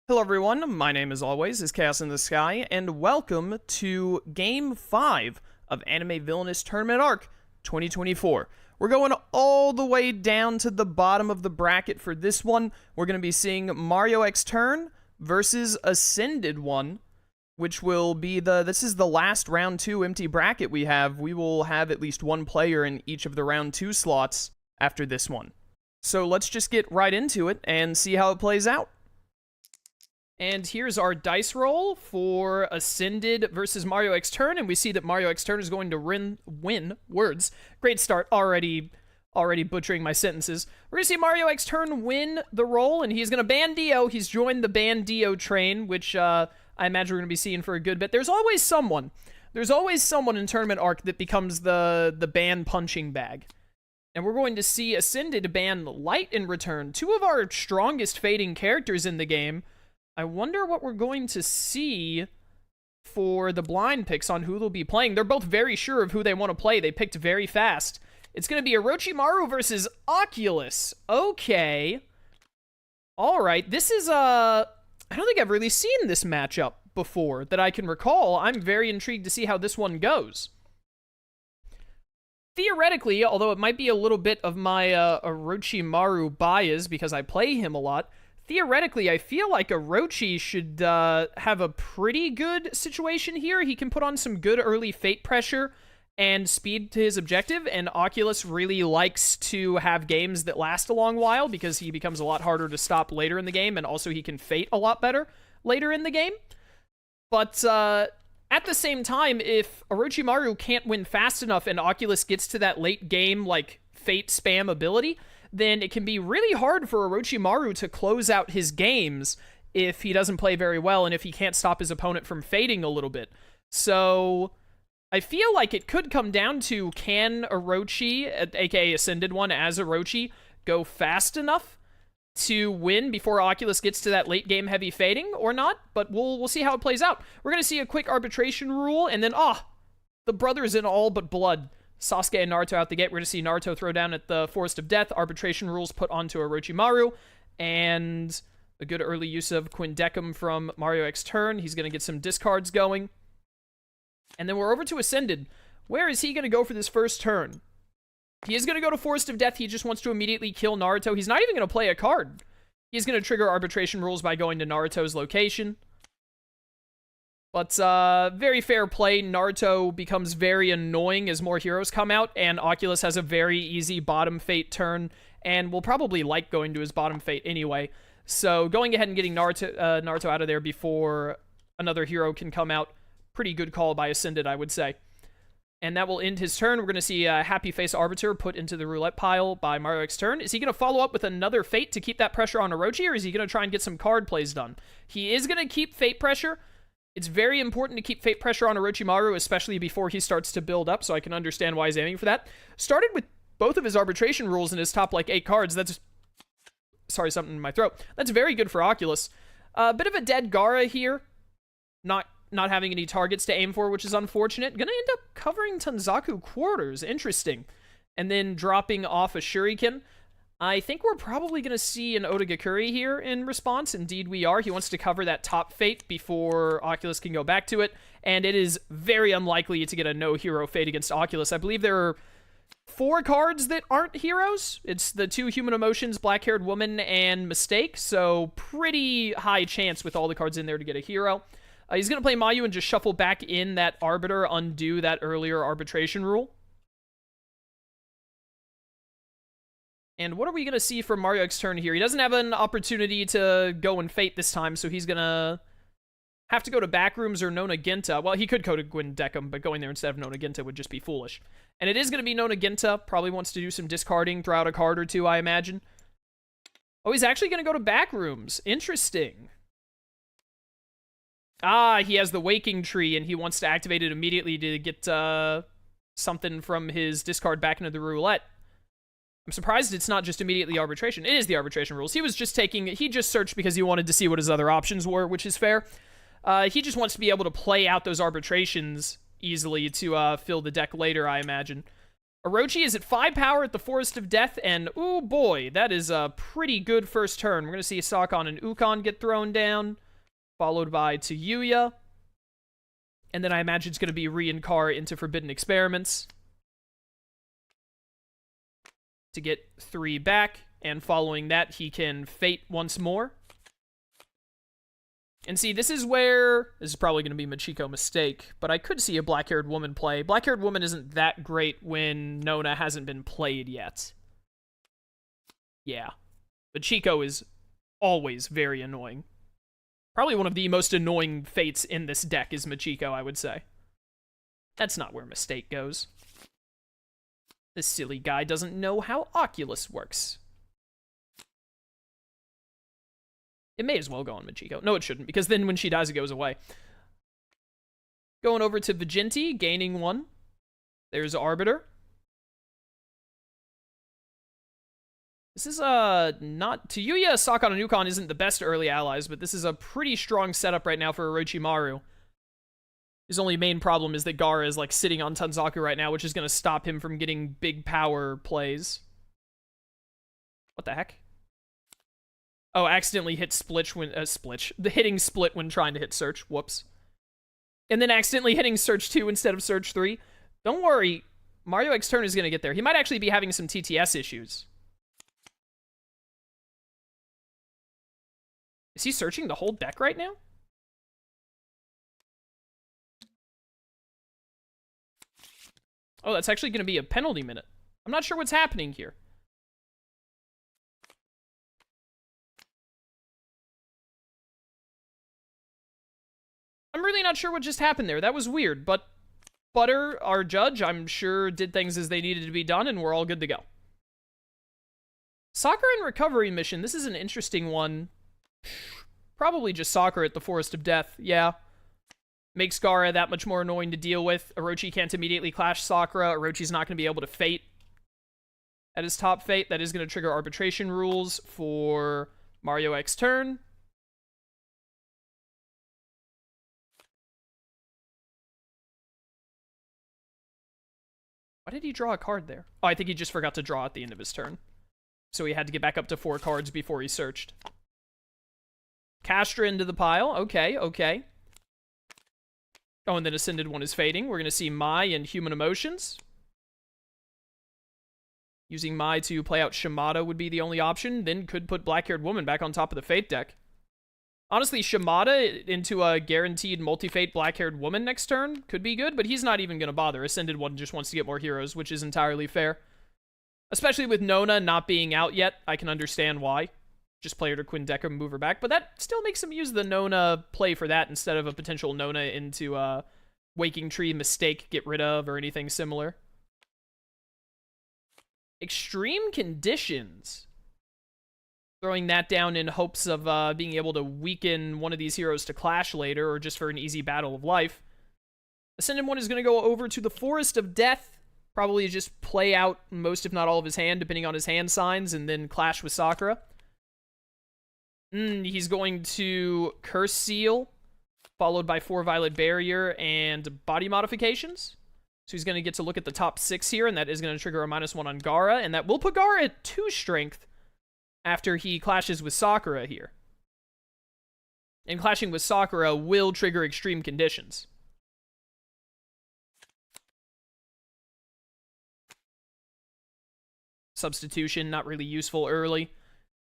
Hello everyone, my name as always is Chaos in the Sky, and welcome to Game 5 of Anime Villainous Tournament Arc 2024. We're going all the way down to the bottom of the bracket for this one. We're going to be seeing MarioXTurn versus Ascended One, which will be this is the last round 2 empty bracket we have. We will have at least one player in each of the round 2 slots after this one. So let's just get right into it and see how it plays out. And here's our dice roll for Ascended versus MarioXTurn, and we see that MarioXTurn is going to win. Words. Great start, already butchering my sentences. We're going to see MarioXTurn win the roll, and he's going to ban Dio. He's joined the ban Dio train, which I imagine we're going to be seeing for a good bit. There's always someone in Tournament Arc that becomes the ban punching bag. And we're going to see Ascended ban Light in return. Two of our strongest fading characters in the game. I wonder what we're going to see for the blind picks on who they'll be playing. They're both very sure of who they want to play. They picked very fast. It's going to be Orochimaru versus Oculus. Okay. All right. This is, I don't think I've really seen this matchup before that I can recall. I'm very intrigued to see how this one goes. Theoretically, although it might be a little bit of my Orochimaru bias because I play him a lot, theoretically, I feel like Orochi should have a pretty good situation here. He can put on some good early fate pressure and speed to his objective, and Oculus really likes to have games that last a long while because he becomes a lot harder to stop later in the game, and also he can fate a lot better later in the game. But at the same time, if Orochimaru can't win fast enough and Oculus gets to that late game, like, fate spam ability, then it can be really hard for Orochimaru to close out his games if he doesn't play very well and if he can't stop his opponent from fading a little bit. So I feel like it could come down to, can Orochi, aka Ascended One as Orochi, go fast enough to win before Oculus gets to that late game heavy fading or not? But we'll see how it plays out. We're going to see a quick arbitration rule, and then, the brothers in all but blood. Sasuke and Naruto out the gate. We're going to see Naruto throw down at the Forest of Death. Arbitration rules put onto Orochimaru. And a good early use of Quindecim from MarioXTurn. He's going to get some discards going. And then we're over to Ascended. Where is he going to go for this first turn? He is going to go to Forest of Death. He just wants to immediately kill Naruto. He's not even going to play a card. He's going to trigger arbitration rules by going to Naruto's location. But very fair play. Naruto becomes very annoying as more heroes come out, and Oculus has a very easy bottom fate turn, and will probably like going to his bottom fate anyway. So going ahead and getting Naruto out of there before another hero can come out, pretty good call by Ascended, I would say. And that will end his turn. We're going to see Happy Face Arbiter put into the roulette pile by MarioXTurn. Is he going to follow up with another fate to keep that pressure on Orochi, or is he going to try and get some card plays done? He is going to keep fate pressure. It's very important to keep fate pressure on Orochimaru, especially before he starts to build up, so I can understand why he's aiming for that. Started with both of his arbitration rules in his top, 8 cards. That's... Sorry, something in my throat. That's very good for Oculus. Bit of a dead Gaara here. Not having any targets to aim for, which is unfortunate. Gonna end up covering Tanzaku Quarters. Interesting. And then dropping off a Shuriken. I think we're probably going to see an Otagakuri here in response. Indeed, we are. He wants to cover that top fate before Oculus can go back to it. And it is very unlikely to get a no-hero fate against Oculus. I believe there are 4 cards that aren't heroes. It's the 2 Human Emotions, Black-Haired Woman, and Mistake. So pretty high chance with all the cards in there to get a hero. He's going to play Mayu and just shuffle back in that Arbiter, undo that earlier arbitration rule. And what are we going to see from MarioXTurn here? He doesn't have an opportunity to go and fate this time, so he's going to have to go to Backrooms or Nona Ginta. Well, he could go to Quindecim, but going there instead of Nona Ginta would just be foolish. And it is going to be Nona Ginta. Probably wants to do some discarding, throw out a card or two, I imagine. Oh, he's actually going to go to Backrooms. Interesting. He has the Waking Tree, and he wants to activate it immediately to get something from his discard back into the roulette. I'm surprised it's not just immediately arbitration. It is the arbitration rules. He just searched because he wanted to see what his other options were, which is fair. He just wants to be able to play out those arbitrations easily to fill the deck later, I imagine. Orochi is at 5 power at the Forest of Death, and oh boy, that is a pretty good first turn. We're going to see Sakon and Ukon get thrown down, followed by Tayuya. And then I imagine it's going to be Reinkar into Forbidden Experiments to get 3 back, and following that, he can Fate once more. And see, this is where... This is probably going to be Machiko Mistake, but I could see a Black-Haired Woman play. Black-Haired Woman isn't that great when Nona hasn't been played yet. Yeah. Machiko is always very annoying. Probably one of the most annoying fates in this deck is Machiko, I would say. That's not where Mistake goes. This silly guy doesn't know how Oculus works. It may as well go on Machiko. No, it shouldn't, because then when she dies, it goes away. Going over to Vijinti, gaining 1. There's Arbiter. This is, not... Tayuya, Sakon, and Ukon isn't the best early allies, but this is a pretty strong setup right now for Orochimaru. His only main problem is that Gaara is, like, sitting on Tanzaku right now, which is going to stop him from getting big power plays. What the heck? Oh, accidentally hit Splitch when... hitting Split when trying to hit Search. Whoops. And then accidentally hitting Search 2 instead of Search 3. Don't worry. MarioXTurn is going to get there. He might actually be having some TTS issues. Is he searching the whole deck right now? Oh, that's actually going to be a penalty minute. I'm not sure what's happening here. I'm really not sure what just happened there. That was weird, but Butter, our judge, I'm sure did things as they needed to be done, and we're all good to go. Sakura and Recovery Mission. This is an interesting one. Probably just Sakura at the Forest of Death. Yeah. Makes Gaara that much more annoying to deal with. Orochi can't immediately clash Sakura. Orochi's not going to be able to Fate at his top Fate. That is going to trigger arbitration rules for MarioXTurn. Why did he draw a card there? Oh, I think he just forgot to draw at the end of his turn. So he had to get back up to 4 cards before he searched. Castra into the pile. Okay, okay. Oh, and then Ascended One is fading. We're going to see Mai and Human Emotions. Using Mai to play out Shimada would be the only option. Then could put Black-Haired Woman back on top of the Fate deck. Honestly, Shimada into a guaranteed multi-Fate Black-Haired Woman next turn could be good, but he's not even going to bother. Ascended One just wants to get more heroes, which is entirely fair. Especially with Nona not being out yet, I can understand why. Just play her to Quindeca, move her back, but that still makes him use the Nona play for that instead of a potential Nona into Waking Tree Mistake, get rid of, or anything similar. Extreme Conditions. Throwing that down in hopes of being able to weaken one of these heroes to clash later, or just for an easy battle of life. Ascended One is going to go over to the Forest of Death, probably just play out most, if not all, of his hand, depending on his hand signs, and then clash with Sakura. He's going to Curse Seal, followed by 4 Violet Barrier and Body Modifications. So he's going to get to look at the top 6 here, and that is going to trigger a -1 on Gaara, and that will put Gaara at 2 strength after he clashes with Sakura here. And clashing with Sakura will trigger Extreme Conditions. Substitution, not really useful early.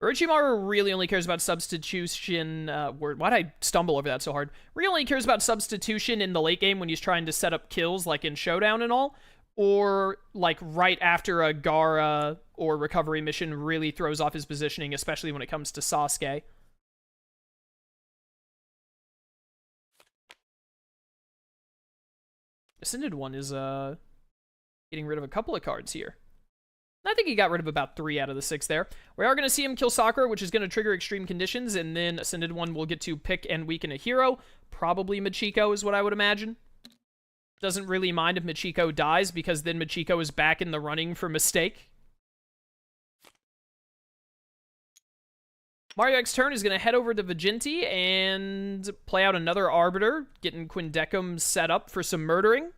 Orochimaru really only cares about substitution, why'd I stumble over that so hard? Really only cares about substitution in the late game when he's trying to set up kills, like in Showdown and all, or like right after a Gaara or Recovery Mission really throws off his positioning, especially when it comes to Sasuke. Ascended One is, getting rid of a couple of cards here. I think he got rid of about 3 out of the 6 there. We are going to see him kill Sakura, which is going to trigger Extreme Conditions, and then Ascended One will get to pick and weaken a hero. Probably Machiko is what I would imagine. Doesn't really mind if Machiko dies, because then Machiko is back in the running for Mistake. MarioXTurn is going to head over to Vijinti and play out another Arbiter, getting Quindecum set up for some murdering.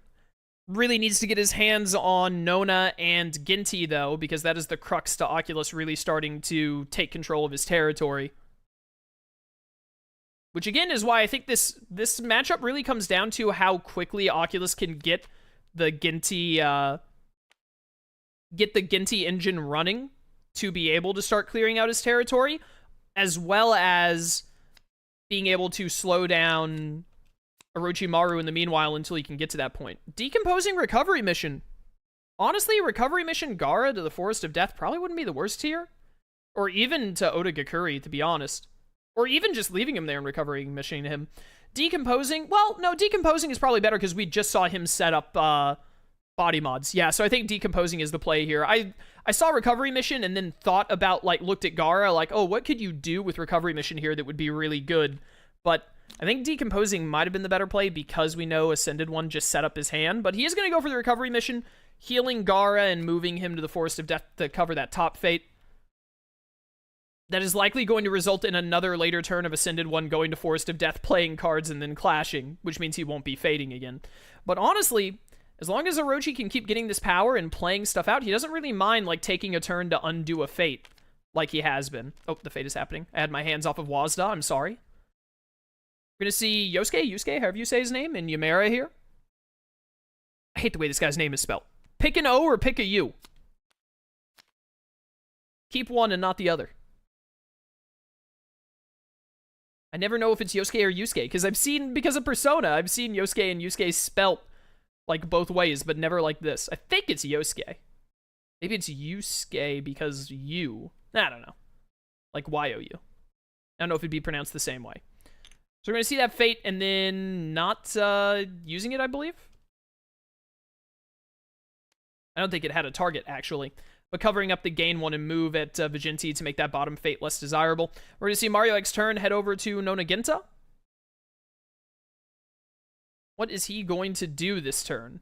Really needs to get his hands on Nona and Ginty, though, because that is the crux to Oculus really starting to take control of his territory. Which, again, is why I think this matchup really comes down to how quickly Oculus can get the Ginty engine running to be able to start clearing out his territory, as well as being able to slow down Orochimaru in the meanwhile until he can get to that point. Decomposing recovery mission. Honestly, recovery mission Gaara to the Forest of Death probably wouldn't be the worst here. Or even to Oda Gakuri, to be honest. Or even just leaving him there and recovery missioning him. Decomposing, well, no, decomposing is probably better because we just saw him set up body mods. Yeah, so I think decomposing is the play here. I saw recovery mission and then thought about, like, looked at Gaara, like, oh, what could you do with recovery mission here that would be really good? But I think decomposing might have been the better play because we know Ascended One just set up his hand. But he is going to go for the recovery mission, healing Gaara and moving him to the Forest of Death to cover that top fate. That is likely going to result in another later turn of Ascended One going to Forest of Death, playing cards, and then clashing, which means he won't be fading again. But honestly, as long as Orochi can keep getting this power and playing stuff out, he doesn't really mind, like, taking a turn to undo a fate, like he has been. Oh, the fate is happening. I had my hands off of Wazda, I'm sorry. We're gonna see Yusuke, however you say his name, and Yamera here. I hate the way this guy's name is spelled. Pick an O or pick a U. Keep one and not the other. I never know if it's Yosuke or Yusuke, because of Persona, I've seen Yosuke and Yusuke spelt, like, both ways, but never like this. I think it's Yosuke. Maybe it's Yusuke because you. I don't know. Like Y-O-U. I don't know if it'd be pronounced the same way. So we're going to see that fate and then not using it, I believe. I don't think it had a target, actually. But covering up the gain one and move at Vijinti to make that bottom fate less desirable. We're going to see MarioXTurn head over to Nonaginta. What is he going to do this turn?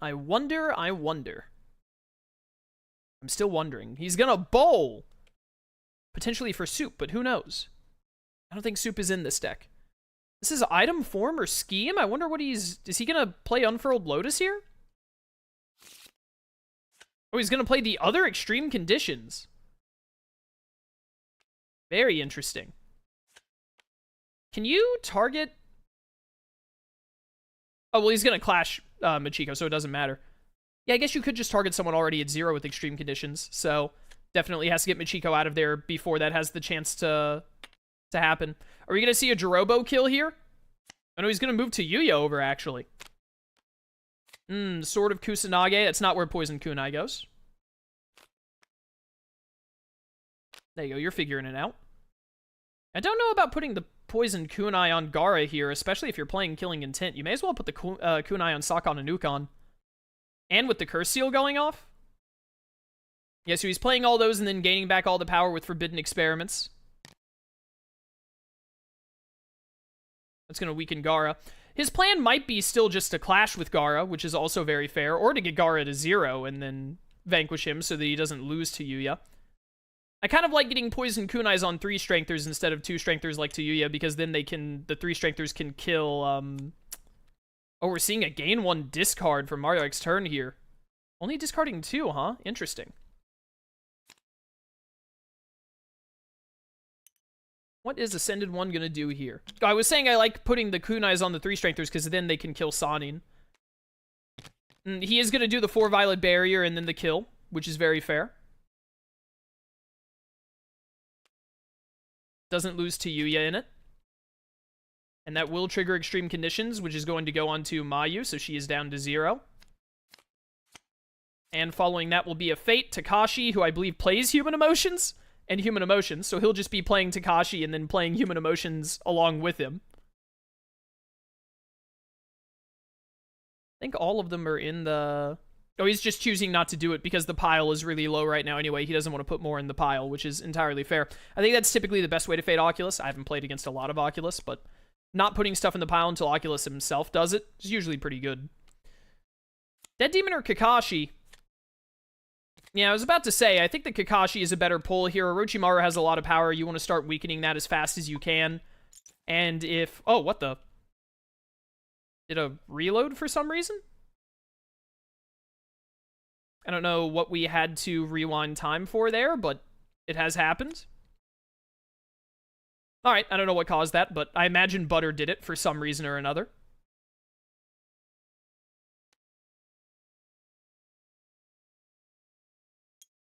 I wonder. I'm still wondering. He's going to bowl. Potentially for Soup, but who knows? I don't think Soup is in this deck. This is item, form, or scheme? I wonder what is he going to play Unfurled Lotus here? Oh, he's going to play the other extreme conditions. Very interesting. Can you target... Oh, well, he's going to clash Machiko, so it doesn't matter. Yeah, I guess you could just target someone already at 0 with extreme conditions, so definitely has to get Machiko out of there before that has the chance to happen. Are we going to see a Jirobo kill here? I know he's going to move to Yuya over, actually. Sword of Kusanage. That's not where Poison Kunai goes. There you go. You're figuring it out. I don't know about putting the Poison Kunai on Gaara here, especially if you're playing Killing Intent. You may as well put the Kunai on Sakon and Ukon. And with the Curse Seal going off? Yeah, so he's playing all those and then gaining back all the power with Forbidden Experiments. That's going to weaken Gaara. His plan might be still just to clash with Gaara, which is also very fair, or to get Gaara to 0 and then vanquish him so that he doesn't lose to Yuya. I kind of like getting Poison Kunais on 3-strengthers instead of 2-strengthers like to Yuya, because then the 3-strengthers can kill, Oh, we're seeing a gain 1 discard for MarioXTurn here. Only discarding 2, huh? Interesting. What is Ascended One gonna do here? I was saying I like putting the Kunais on the 3-strengthers because then they can kill Sanin. He is gonna do the 4 Violet Barrier and then the kill, which is very fair. Doesn't lose to Yuya in it. And that will trigger Extreme Conditions, which is going to go on to Mayu, so she is down to 0. And following that will be a Fate, Takashi, who I believe plays Human Emotions. And Human Emotions, so he'll just be playing Takashi and then playing Human Emotions along with him. I think all of them are in the... Oh, he's just choosing not to do it because the pile is really low right now anyway. He doesn't want to put more in the pile, which is entirely fair. I think that's typically the best way to fade Oculus. I haven't played against a lot of Oculus, but not putting stuff in the pile until Oculus himself does it is usually pretty good. Dead Demon or Kakashi? Yeah, I was about to say, I think the Kakashi is a better pull here. Orochimaru has a lot of power. You want to start weakening that as fast as you can. And if... Oh, what the... Did a reload for some reason? I don't know what we had to rewind time for there, but it has happened. Alright, I don't know what caused that, but I imagine Butter did it for some reason or another.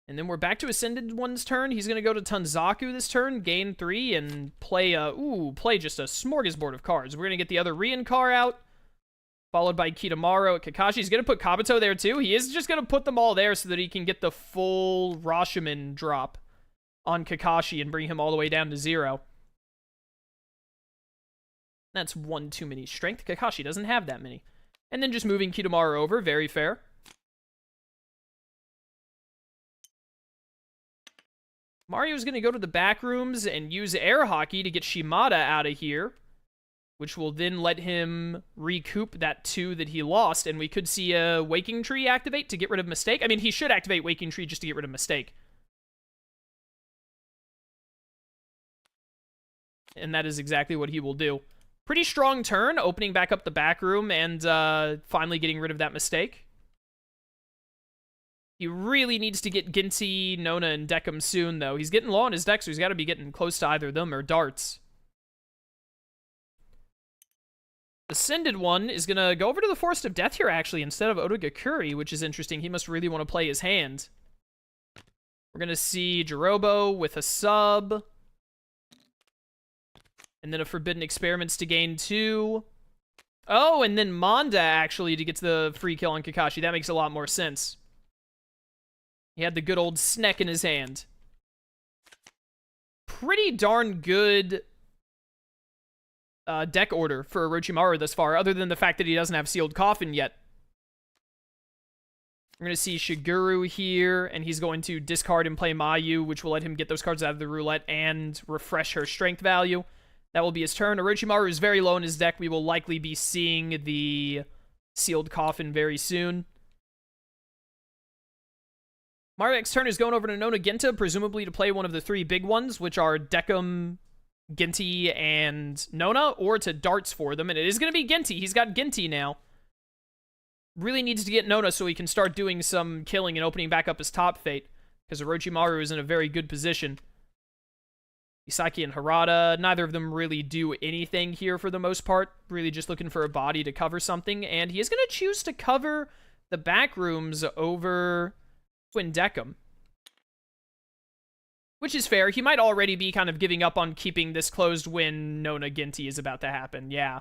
And then we're back to Ascended One's turn. He's going to go to Tanzaku this turn, gain 3, and play just a smorgasbord of cards. We're going to get the other Reincar out, followed by Kitamaru at Kakashi. He's going to put Kabuto there too. He is just going to put them all there so that he can get the full Rashomon drop on Kakashi and bring him all the way down to 0. That's one too many strength. Kakashi doesn't have that many. And then just moving Kitamaru over, very fair. Mario's going to go to the back rooms and use Air Hockey to get Shimada out of here, which will then let him recoup that 2 that he lost, and we could see a Waking Tree activate to get rid of Mistake. I mean, he should activate Waking Tree just to get rid of Mistake. And that is exactly what he will do. Pretty strong turn, opening back up the back room and finally getting rid of that Mistake. He really needs to get Ginty, Nona, and Deckham soon, though. He's getting low on his deck, so he's got to be getting close to either of them or darts. Ascended One is going to go over to the Forest of Death here, actually, instead of Otogakuri, which is interesting. He must really want to play his hand. We're going to see Jirobo with a sub. And then a Forbidden Experiments to gain 2. Oh, and then Manda, actually, to get to the free kill on Kakashi. That makes a lot more sense. He had the good old Sneck in his hand. Pretty darn good deck order for Orochimaru thus far, other than the fact that he doesn't have Sealed Coffin yet. We're going to see Shiguru here, and he's going to discard and play Mayu, which will let him get those cards out of the roulette and refresh her strength value. That will be his turn. Orochimaru is very low in his deck. We will likely be seeing the Sealed Coffin very soon. MarioXTurn is going over to Nona Genta, presumably to play one of the 3 big ones, which are Deckham, Ginty, and Nona, or to darts for them. And it is going to be Ginty. He's got Ginty now. Really needs to get Nona so he can start doing some killing and opening back up his top fate, because Orochimaru is in a very good position. Isaki and Harada, neither of them really do anything here for the most part. Really just looking for a body to cover something. And he is going to choose to cover the back rooms over Twin Deckham, which is fair. He might already be kind of giving up on keeping this closed when Nona Ginty is about to happen, yeah.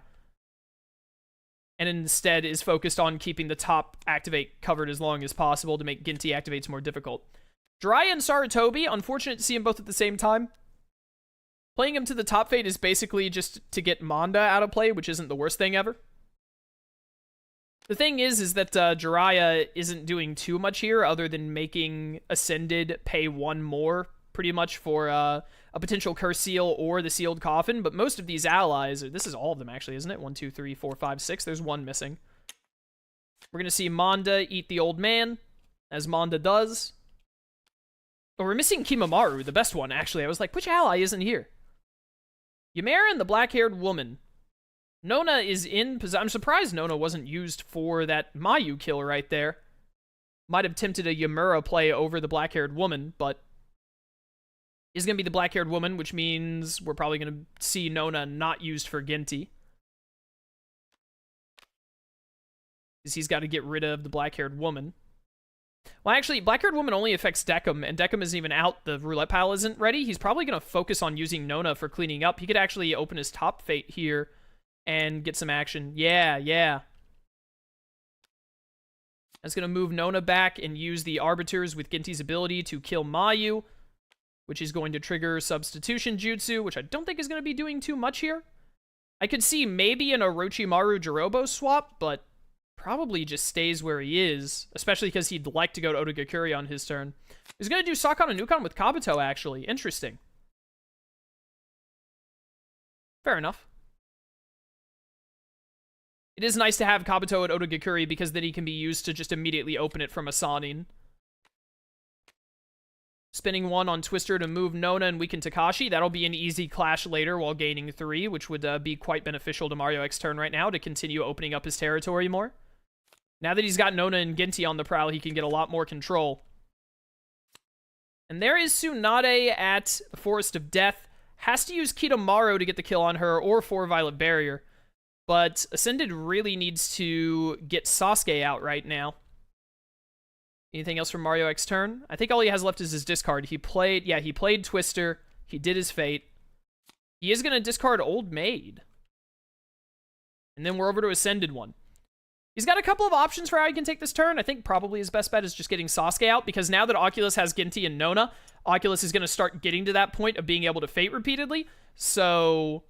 And instead is focused on keeping the top activate covered as long as possible to make Ginty activates more difficult. Jiraiya and Sarutobi, unfortunate to see them both at the same time. Playing him to the top fate is basically just to get Manda out of play, which isn't the worst thing ever. The thing is that Jiraiya isn't doing too much here other than making Ascended pay 1 more, pretty much, for a potential Curse Seal or the Sealed Coffin, but most of these allies, this is all of them actually, isn't it? 1, 2, 3, 4, 5, 6, there's 1 missing. We're going to see Manda eat the old man, as Manda does. Oh, we're missing Kimamaru, the best one, actually. I was like, which ally isn't here? Ymera and the black-haired woman. Nona is in position. I'm surprised Nona wasn't used for that Mayu kill right there. Might have tempted a Ymera play over the black-haired woman, but is going to be the black-haired woman, which means we're probably going to see Nona not used for Ginty. Because he's got to get rid of the black-haired woman. Well, actually, black-haired woman only affects Deckham, and Deckham isn't even out. The roulette pile isn't ready. He's probably going to focus on using Nona for cleaning up. He could actually open his top fate here and get some action. Yeah. That's going to move Nona back and use the Arbiters with Ginty's ability to kill Mayu, which is going to trigger Substitution Jutsu, which I don't think is going to be doing too much here. I could see maybe an Orochimaru Jirobo swap, but probably just stays where he is, especially because he'd like to go to Otogakuri on his turn. He's going to do Sakon and Nukon with Kabuto, actually. Interesting. Fair enough. It is nice to have Kabuto at Otogakuri because then he can be used to just immediately open it from a Sanin. Spinning 1 on Twister to move Nona and weaken Takashi. That'll be an easy clash later while gaining 3, which would be quite beneficial to MarioXTurn right now to continue opening up his territory more. Now that he's got Nona and Ginty on the prowl, he can get a lot more control. And there is Tsunade at Forest of Death. Has to use Kitamaro to get the kill on her, or 4 Violet Barrier. But Ascended really needs to get Sasuke out right now. Anything else from MarioXTurn? I think all he has left is his discard. He played Twister. He did his fate. He is going to discard Old Maid. And then we're over to Ascended one. He's got a couple of options for how he can take this turn. I think probably his best bet is just getting Sasuke out, because now that Oculus has Ginty and Nona, Oculus is going to start getting to that point of being able to fate repeatedly. So,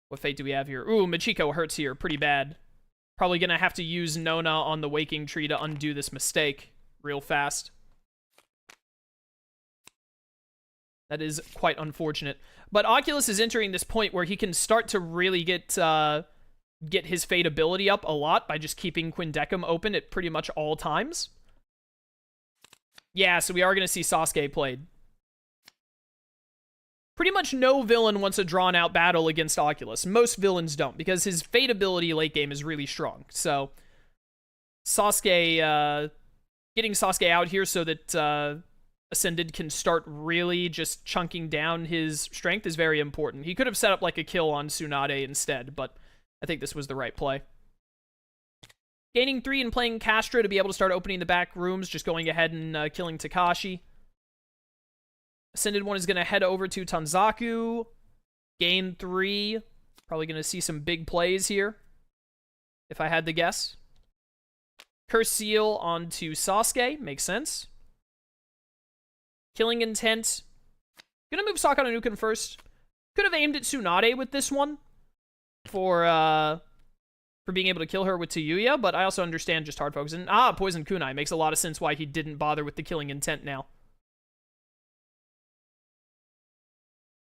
what fate do we have here? Ooh, Machiko hurts here pretty bad. Probably going to have to use Nona on the Waking Tree to undo this mistake real fast. That is quite unfortunate. But Oculus is entering this point where he can start to really get his fate ability up a lot by just keeping Quindecim open at pretty much all times. Yeah, so we are going to see Sasuke played. Pretty much no villain wants a drawn-out battle against Oculus. Most villains don't, because his fate ability late game is really strong. So, Sasuke, getting Sasuke out here so that Ascended can start really just chunking down his strength is very important. He could have set up like a kill on Tsunade instead, but I think this was the right play. Gaining 3 and playing Castro to be able to start opening the back rooms, just going ahead and killing Takashi. Ascended 1 is going to head over to Tanzaku. Gain 3. Probably going to see some big plays here, if I had to guess. Curse Seal onto Sasuke. Makes sense. Killing Intent. Gonna move Sakana Nuken first. Could have aimed at Tsunade with this one for being able to kill her with Tayuya, but I also understand just hard focus. And Poison Kunai makes a lot of sense why he didn't bother with the Killing Intent now.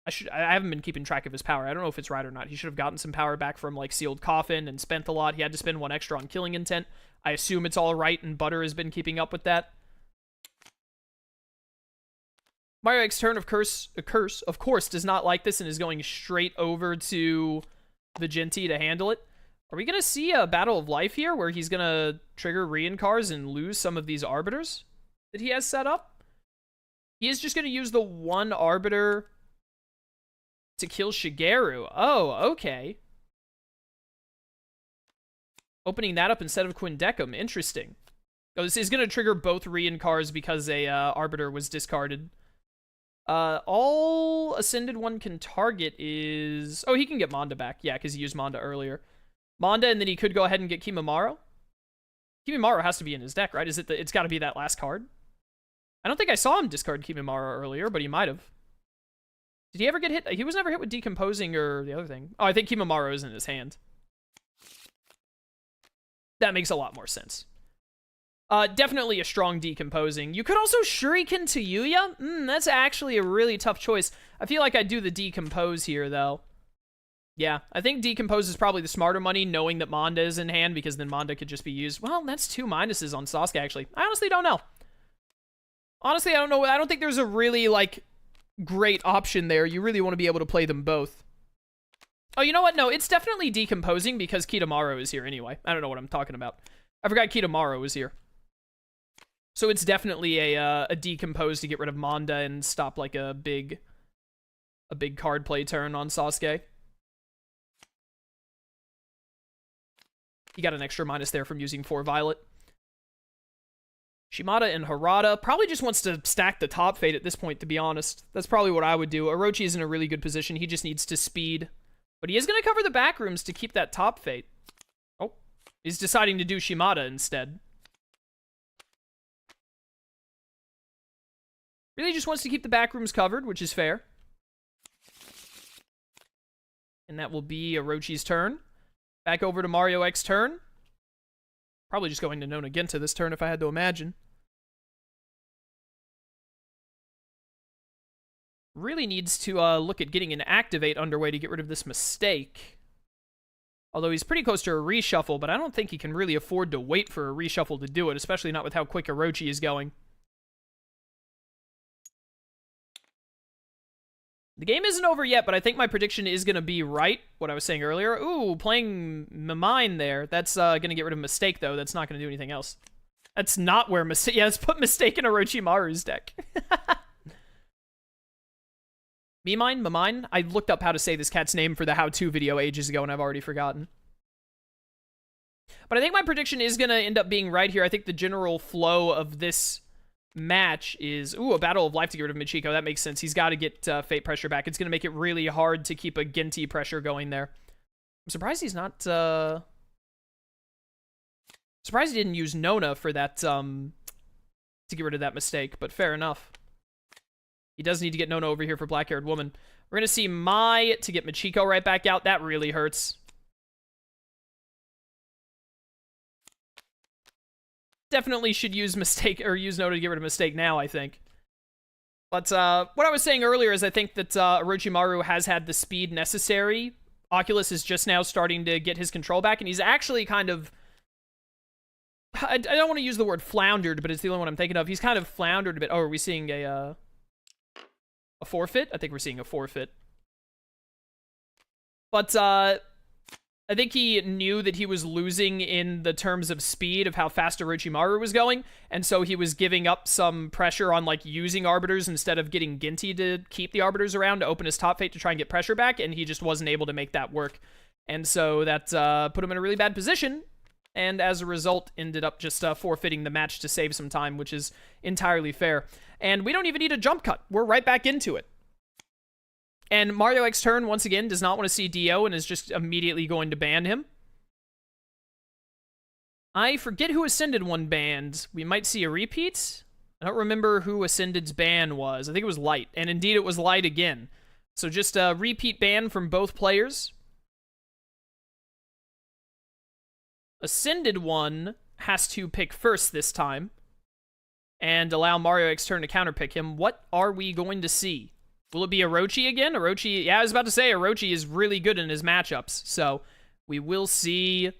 I haven't been keeping track of his power. I don't know if it's right or not. He should have gotten some power back from like Sealed Coffin and spent a lot. He had to spend 1 extra on Killing Intent. I assume it's all right, and Butter has been keeping up with that. MarioXTurn of course does not like this and is going straight over to the Ginty to handle it. Are we going to see a Battle of Life here where he's going to trigger Reincars and lose some of these Arbiters that he has set up? He is just going to use the 1 Arbiter to kill Shigeru. Oh, okay. Opening that up instead of Quindecim. Interesting. Oh, this is going to trigger both Reincars because a Arbiter was discarded. All Ascended 1 can target is... Oh, he can get Manda back. Yeah, because he used Manda earlier. Manda, and then he could go ahead and get Kimimaro. Kimimaro has to be in his deck, right? It's got to be that last card. I don't think I saw him discard Kimimaro earlier, but he might have. Did he ever get hit? He was never hit with Decomposing or the other thing. Oh, I think Kimimaro is in his hand. That makes a lot more sense. Definitely a strong Decomposing. You could also Shuriken to Yuya. That's actually a really tough choice. I feel like I'd do the Decompose here, though. Yeah, I think Decompose is probably the smarter money, knowing that Manda is in hand, because then Manda could just be used. Well, that's 2 minuses on Sasuke, actually. I honestly don't know. Honestly, I don't know. I don't think there's a really, like, great option there. You really want to be able to play them both. Oh, you know what? No, it's definitely Decomposing, because Kitamaro is here anyway. I don't know what I'm talking about. I forgot Kitamaro was here. So it's definitely a Decompose to get rid of Manda and stop, like, a big card play turn on Sasuke. He got an extra minus there from using 4 Violet. Shimada and Harada probably just wants to stack the top fate at this point, to be honest. That's probably what I would do. Orochi is in a really good position. He just needs to speed. But he is going to cover the back rooms to keep that top fate. Oh, he's deciding to do Shimada instead. Really just wants to keep the back rooms covered, which is fair. And that will be Orochi's turn. Back over to MarioXTurn. Probably just going to Nona Genta this turn if I had to imagine. Really needs to look at getting an Activate underway to get rid of this mistake. Although he's pretty close to a reshuffle, but I don't think he can really afford to wait for a reshuffle to do it, especially not with how quick Orochi is going. The game isn't over yet, but I think my prediction is going to be right, what I was saying earlier. Ooh, playing Mine there. That's going to get rid of Mistake, though. That's not going to do anything else. That's not where Mistake... Yeah, let's put Mistake in Orochimaru's deck. Mine? I looked up how to say this cat's name for the how-to video ages ago, and I've already forgotten. But I think my prediction is going to end up being right here. I think the general flow of this match is... Ooh, a Battle of Life to get rid of Michiko. That makes sense. He's got to get Fate pressure back. It's going to make it really hard to keep a Ginty pressure going there. I'm surprised he's not... Surprised he didn't use Nona for that, to get rid of that Mistake, but fair enough. He does need to get Nona over here for Black-Haired Woman. We're going to see Mai to get Michiko right back out. That really hurts. Definitely should use Mistake, or use Nona to get rid of Mistake now, I think. But, what I was saying earlier is I think that, Orochimaru has had the speed necessary. Oculus is just now starting to get his control back, and he's actually kind of... I don't want to use the word floundered, but it's the only one I'm thinking of. He's kind of floundered a bit. Oh, are we seeing a forfeit? I think we're seeing a forfeit. But, I think he knew that he was losing in the terms of speed of how fast Orochimaru was going, and so he was giving up some pressure on, like, using Arbiters instead of getting Ginty to keep the Arbiters around to open his top fate to try and get pressure back, and he just wasn't able to make that work. And so that put him in a really bad position, and as a result, ended up just forfeiting the match to save some time, which is entirely fair. And we don't even need a jump cut. We're right back into it. And MarioXTurn, once again, does not want to see Dio and is just immediately going to ban him. I forget who Ascended one banned. We might see a repeat. I don't remember who Ascended's ban was. I think it was Light. And indeed, it was Light again. So just a repeat ban from both players. Ascended one has to pick first this time and allow MarioXTurn to counterpick him. What are we going to see? Will it be Orochi again? Orochi, yeah, I was about to say Orochi is really good in his matchups, so we will see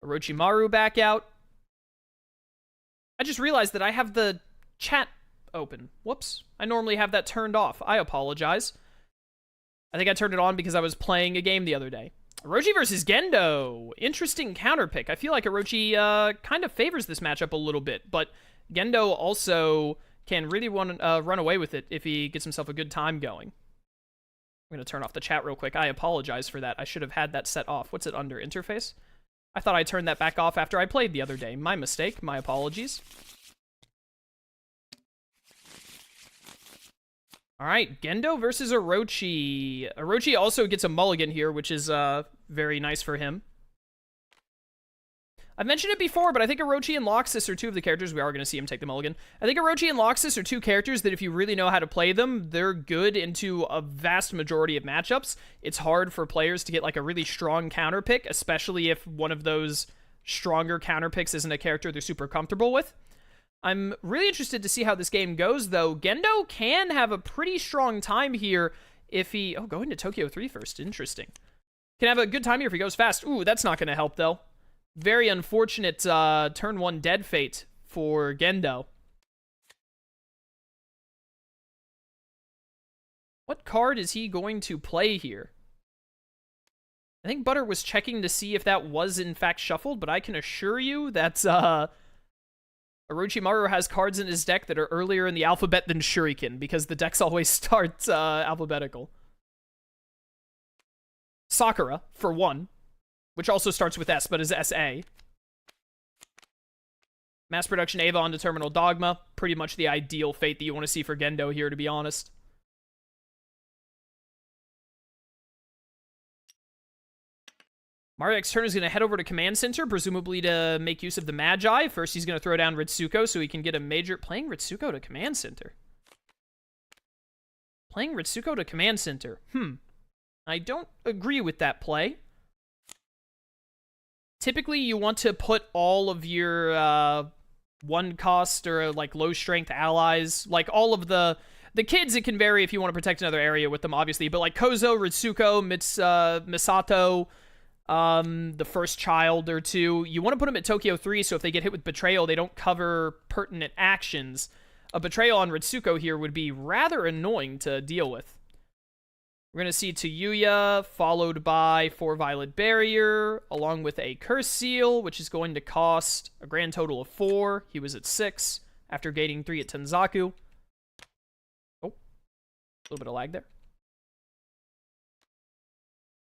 Orochimaru back out. I just realized that I have the chat open. Whoops. I normally have that turned off. I apologize. I think I turned it on because I was playing a game the other day. Orochi versus Gendo. Interesting counterpick. I feel like Orochi kind of favors this matchup a little bit, but Gendo also can really run away with it if he gets himself a good time going. I'm going to turn off the chat real quick. I apologize for that. I should have had that set off. What's it under? Interface? I thought I turned that back off after I played the other day. My mistake. My apologies. Alright, Gendo versus Orochi. Orochi also gets a mulligan here, which is very nice for him. I've mentioned it before, but I think Orochi and Loxus are two of the characters. We are going to see him take the mulligan. I think Orochi and Loxus are two characters that if you really know how to play them, they're good into a vast majority of matchups. It's hard for players to get like a really strong counter pick, especially if one of those stronger counter picks isn't a character they're super comfortable with. I'm really interested to see how this game goes, though. Gendo can have a pretty strong time here if he... Oh, go into Tokyo 3 first. Interesting. Can have a good time here if he goes fast. Ooh, that's not going to help, though. Very unfortunate turn 1 dead fate for Gendo. What card is he going to play here? I think Butter was checking to see if that was in fact shuffled, but I can assure you that Orochimaru has cards in his deck that are earlier in the alphabet than Shuriken, because the decks always start alphabetical. Sakura, for one, which also starts with S, but is SA. Mass Production Eva onto Terminal Dogma. Pretty much the ideal fate that you want to see for Gendo here, to be honest. MarioXTurn is going to head over to Command Center, presumably to make use of the Magi. First, he's going to throw down Ritsuko so he can get a major... Playing Ritsuko to Command Center. Playing Ritsuko to Command Center. I don't agree with that play. Typically, you want to put all of your one cost or like low strength allies, like all of the kids. It can vary if you want to protect another area with them, obviously, but like Kozo, Ritsuko, Misato, the first child or two, you want to put them at Tokyo 3, so if they get hit with Betrayal, they don't cover pertinent actions. A Betrayal on Ritsuko here would be rather annoying to deal with. We're going to see Tayuya, followed by 4 Violet Barrier, along with a Curse Seal, which is going to cost a grand total of 4. He was at 6, after gaining 3 at Tenzaku. Oh, a little bit of lag there.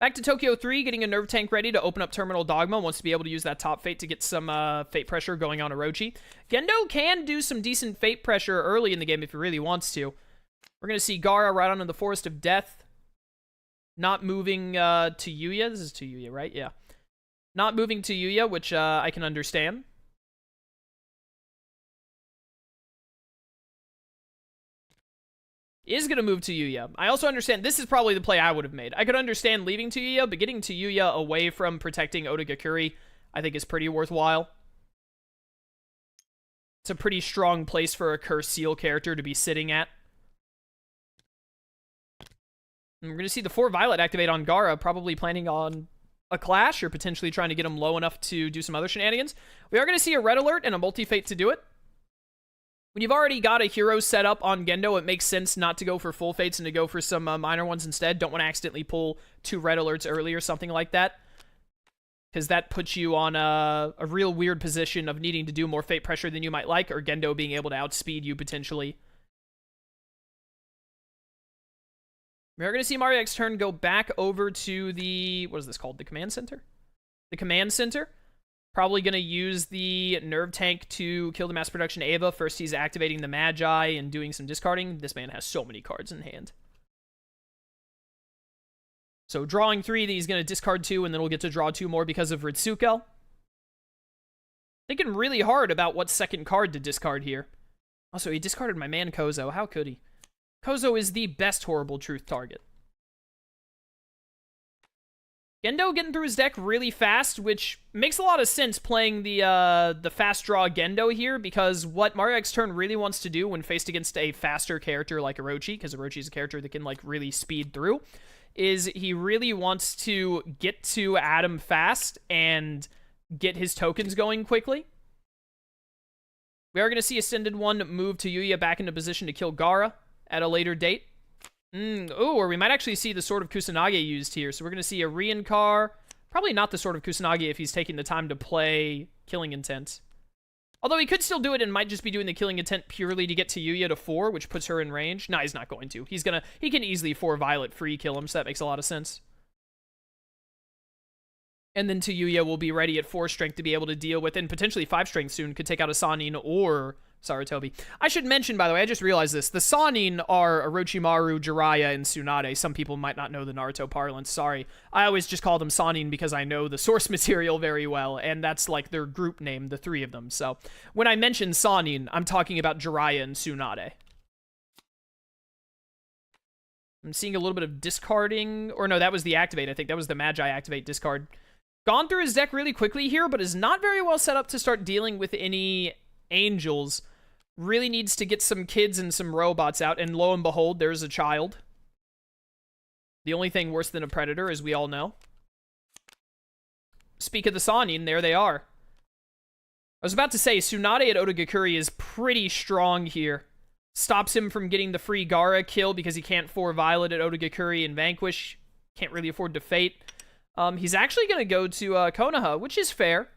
Back to Tokyo 3, getting a Nerve Tank ready to open up Terminal Dogma. Wants to be able to use that top Fate to get some Fate pressure going on Orochi. Gendo can do some decent Fate pressure early in the game if he really wants to. We're going to see Gaara right onto the Forest of Death. Not moving to Yuya. This is to Yuya, right? Yeah. Not moving to Yuya, which I can understand. Is going to move to Yuya. I also understand this is probably the play I would have made. I could understand leaving to Yuya, but getting to Yuya away from protecting Otagakuri, I think is pretty worthwhile. It's a pretty strong place for a Curse Seal character to be sitting at. And we're going to see the 4 Violet activate on Gaara, probably planning on a clash or potentially trying to get him low enough to do some other shenanigans. We are going to see a Red Alert and a Multi-Fate to do it. When you've already got a hero set up on Gendo, it makes sense not to go for full Fates and to go for some minor ones instead. Don't want to accidentally pull 2 Red Alerts early or something like that, because that puts you on a real weird position of needing to do more Fate pressure than you might like, or Gendo being able to outspeed you potentially. We're going to see MarioXTurn go back over to the, what is this called? The Command Center? The Command Center. Probably going to use the Nerve Tank to kill the Mass Production Ava. First, he's activating the Magi and doing some discarding. This man has so many cards in hand. So drawing 3, then he's going to discard 2, and then we'll get to draw 2 more because of Ritsuko. Thinking really hard about what second card to discard here. Also, he discarded my man Kozo. How could he? Kozo is the best Horrible Truth target. Gendo getting through his deck really fast, which makes a lot of sense playing the fast draw Gendo here, because what MarioXTurn really wants to do when faced against a faster character like Orochi, because Orochi is a character that can like really speed through, is he really wants to get to Adam fast and get his tokens going quickly. We are going to see Ascended One move to Yuya back into position to kill Gaara at a later date. Or we might actually see the Sword of Kusanagi used here. So we're going to see a Reinkar. Probably not the Sword of Kusanagi if he's taking the time to play Killing Intent. Although he could still do it and might just be doing the Killing Intent purely to get to Yuya to 4, which puts her in range. No, he's not going to. He can easily 4 Violet free kill him, so that makes a lot of sense. And then to Yuya will be ready at 4 strength to be able to deal with, and potentially 5 strength soon, could take out a Sannin or Sarutobi. I should mention, by the way, I just realized this. The Sannin are Orochimaru, Jiraiya, and Tsunade. Some people might not know the Naruto parlance, sorry. I always just call them Sannin because I know the source material very well, and that's like their group name, the 3 of them. So when I mention Sannin, I'm talking about Jiraiya and Tsunade. I'm seeing a little bit of discarding, or no, that was the activate, I think. That was the Magi activate discard. Gone through his deck really quickly here, but is not very well set up to start dealing with any angels. Really needs to get some kids and some robots out, and lo and behold, there's a child. The only thing worse than a predator, as we all know. Speak of the Sannin, there they are. I was about to say, Tsunade at Otagakuri is pretty strong here. Stops him from getting the free Gaara kill because he can't 4 Violet at Otagakuri and Vanquish. Can't really afford to Fate. He's actually going to go to Konoha, which is fair.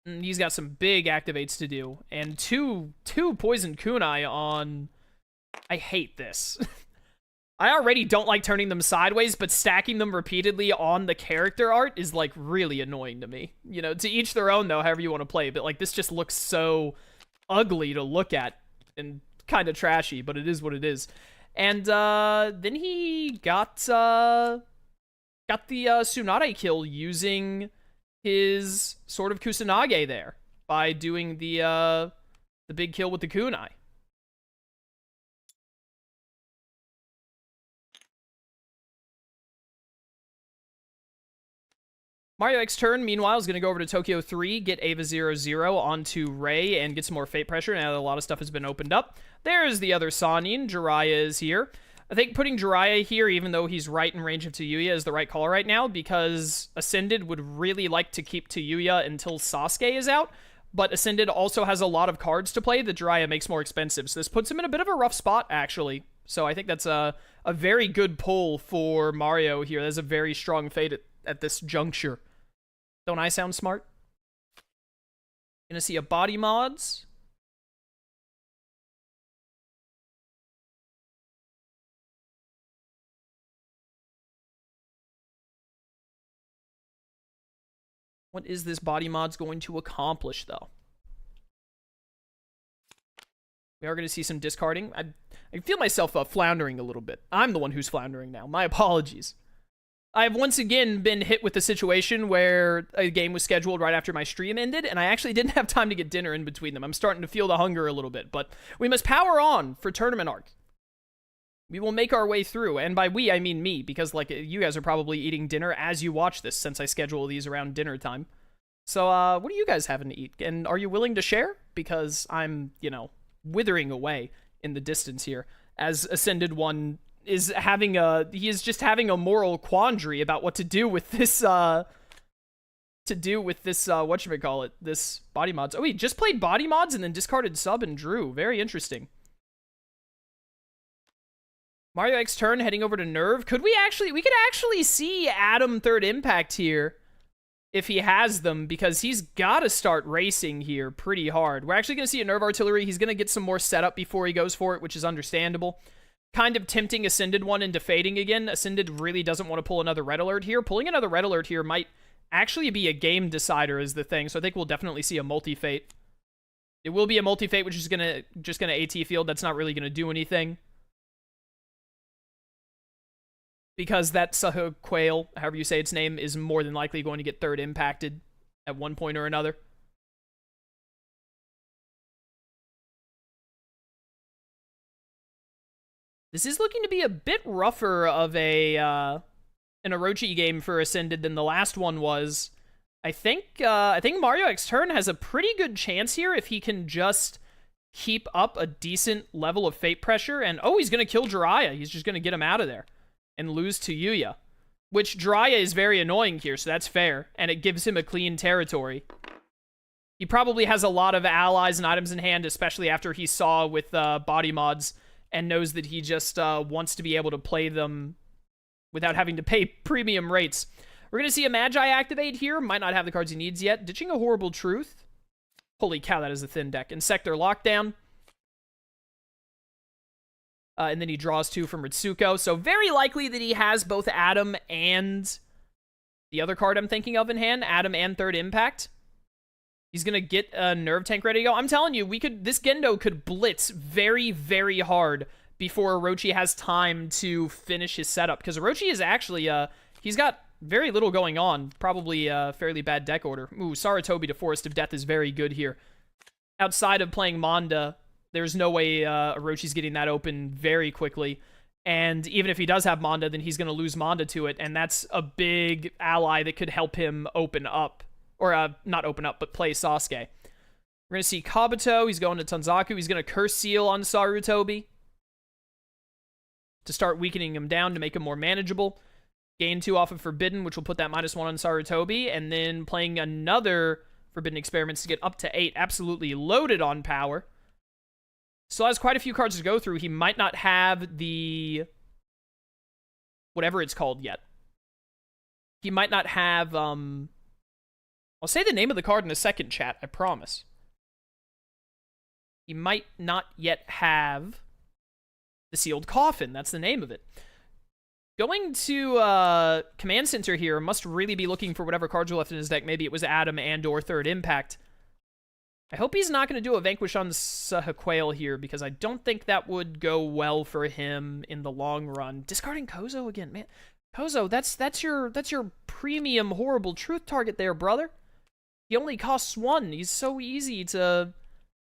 He's got some big activates to do. And two Poison Kunai on... I hate this. I already don't like turning them sideways, but stacking them repeatedly on the character art is, like, really annoying to me. You know, to each their own, though, however you want to play. But, like, this just looks so ugly to look at and kind of trashy, but it is what it is. And then he got the Tsunade kill using his Sword of Kusanagi there by doing the big kill with the kunai. MarioXTurn, meanwhile, is going to go over to Tokyo 3, get Ava 00 onto Ray, and get some more Fate pressure now that a lot of stuff has been opened up. There's the other Sannin. Jiraiya is here. I think putting Jiraiya here, even though he's right in range of Tayuya, is the right call right now, because Ascended would really like to keep Tayuya until Sasuke is out. but Ascended also has a lot of cards to play that Jiraiya makes more expensive. So this puts him in a bit of a rough spot, actually. So I think that's a very good pull for Mario here. There's a very strong fate at this juncture. Don't I sound smart? Gonna see a body mods. What is this body mods going to accomplish, though? We are going to see some discarding. I feel myself floundering a little bit. I'm the one who's floundering now. My apologies. I've once again been hit with a situation where a game was scheduled right after my stream ended, and I actually didn't have time to get dinner in between them. I'm starting to feel the hunger a little bit, but we must power on for Tournament Arc. We will make our way through, and by we, I mean me, because, like, you guys are probably eating dinner as you watch this, since I schedule these around dinner time. So, what are you guys having to eat? And are you willing to share? Because I'm, you know, withering away in the distance here, as Ascended One is having just having a moral quandary about what to do with this, whatchamacallit, this body mods. Oh, he just played body mods and then discarded sub and drew. Very interesting. MarioXTurn heading over to Nerve. We could actually see Adam third impact here if he has them, because he's got to start racing here pretty hard. We're actually going to see a Nerve Artillery. He's going to get some more setup before he goes for it, which is understandable. Kind of tempting Ascended One into fading again. Ascended really doesn't want to pull another Red Alert here. Pulling another Red Alert here might actually be a game decider is the thing, so I think we'll definitely see a multi-fate. It will be a multi-fate, which is just gonna AT field. That's not really going to do anything, because that Quail, however you say its name, is more than likely going to get third impacted at one point or another. This is looking to be a bit rougher of an Orochi game for Ascended than the last one was. I think MarioXTurn has a pretty good chance here if he can just keep up a decent level of fate pressure. And, oh, he's going to kill Jiraiya. He's just going to get him out of there and lose to Yuya, which Jiraiya is very annoying here, so that's fair, and it gives him a clean territory. He probably has a lot of allies and items in hand, especially after he saw with body mods, and knows that he just wants to be able to play them without having to pay premium rates. We're going to see a Magi activate here. Might not have the cards he needs yet. Ditching a Horrible Truth. Holy cow, that is a thin deck. And Sector Lockdown. And then he draws 2 from Ritsuko. So very likely that he has both Adam and the other card I'm thinking of in hand. Adam and third impact. He's going to get a Nerve Tank ready to go. I'm telling you, this Gendo could blitz very, very hard before Orochi has time to finish his setup. Because Orochi is actually, he's got very little going on. Probably a fairly bad deck order. Ooh, Saratobi to Forest of Death is very good here. Outside of playing Manda, there's no way Orochi's getting that open very quickly. And even if he does have Manda, then he's going to lose Manda to it. And that's a big ally that could help him open up. Or, not open up, but play Sasuke. We're going to see Kabuto. He's going to Tanzaku. He's going to Curse Seal on Sarutobi to start weakening him down to make him more manageable. Gain 2 off of Forbidden, which will put that -1 on Sarutobi. And then playing another Forbidden Experiments to get up to 8. Absolutely loaded on power. Still has quite a few cards to go through. He might not have the whatever it's called yet. He might not have, I'll say the name of the card in a second, chat, I promise. He might not yet have the Sealed Coffin. That's the name of it. Going to Command Center here, must really be looking for whatever cards are left in his deck. Maybe it was Adam and or third impact. I hope he's not going to do a Vanquish on Sahaquail here, because I don't think that would go well for him in the long run. Discarding Kozo again, man. Kozo, that's your premium Horrible Truth target there, brother. He only costs 1. He's so easy to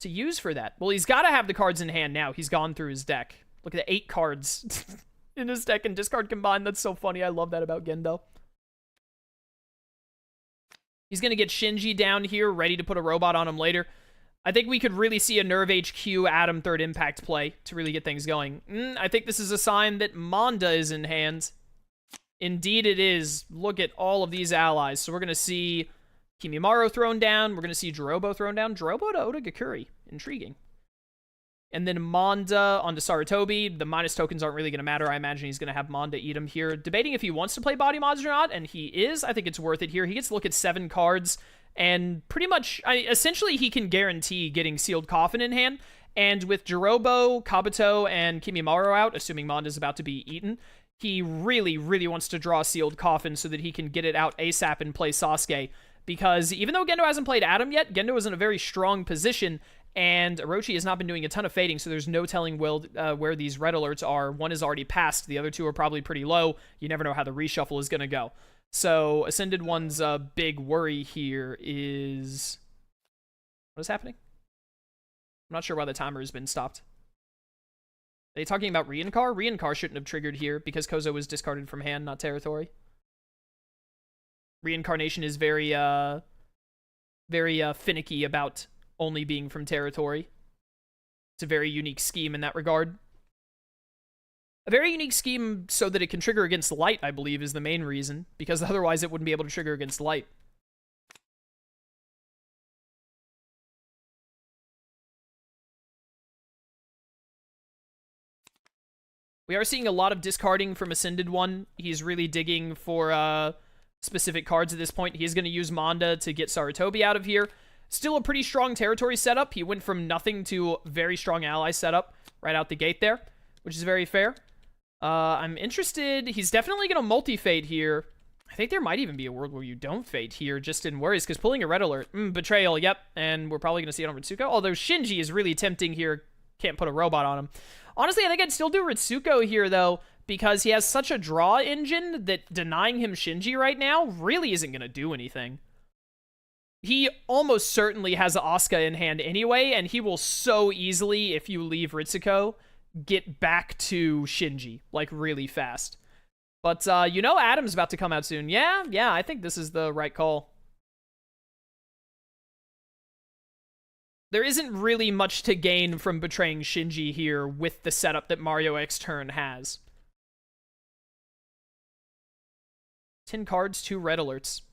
use for that. Well, he's got to have the cards in hand now. He's gone through his deck. Look at the 8 cards in his deck and discard combined. That's so funny. I love that about Gendo. He's going to get Shinji down here, ready to put a robot on him later. I think we could really see a Nerve HQ Adam third impact play to really get things going. I think this is a sign that Manda is in hand. Indeed it is. Look at all of these allies. So we're going to see Kimimaro thrown down. We're going to see Jirobo thrown down. Jirobo to Odagakuri. Intriguing. And then Manda onto Sarutobi. The minus tokens aren't really going to matter. I imagine he's going to have Manda eat him here. Debating if he wants to play body mods or not, and he is. I think it's worth it here. He gets to look at 7 cards, and pretty much, essentially, he can guarantee getting Sealed Coffin in hand. And with Jirobo, Kabuto, and Kimimaro out, assuming Manda's about to be eaten, he really, really wants to draw Sealed Coffin so that he can get it out ASAP and play Sasuke. Because even though Gendo hasn't played Adam yet, Gendo is in a very strong position, and Orochi has not been doing a ton of fading, so there's no telling where these red alerts are. One is already passed. The other 2 are probably pretty low. You never know how the reshuffle is going to go. So Ascended One's big worry here is... What is happening? I'm not sure why the timer has been stopped. Are they talking about Reincar? Reincar shouldn't have triggered here because Kozo was discarded from hand, not territory. Reincarnation is very finicky about only being from territory. It's a very unique scheme in that regard. A very unique scheme so that it can trigger against light, I believe, is the main reason, because otherwise it wouldn't be able to trigger against light. We are seeing a lot of discarding from Ascended One. He's really digging for specific cards at this point. He's going to use Manda to get Sarutobi out of here. Still a pretty strong territory setup. He went from nothing to very strong ally setup right out the gate there, which is very fair. I'm interested. He's definitely going to multi-fade here. I think there might even be a world where you don't fade here, just in worries, because pulling a red alert. Betrayal, yep. And we're probably going to see it on Ritsuko. Although Shinji is really tempting here. Can't put a robot on him. Honestly, I think I'd still do Ritsuko here, though, because he has such a draw engine that denying him Shinji right now really isn't going to do anything. He almost certainly has Asuka in hand anyway, and he will so easily, if you leave Ritsuko, get back to Shinji, like, really fast. But, you know Adam's about to come out soon. Yeah, I think this is the right call. There isn't really much to gain from betraying Shinji here with the setup that MarioXTurn has. 10 cards, 2 red alerts.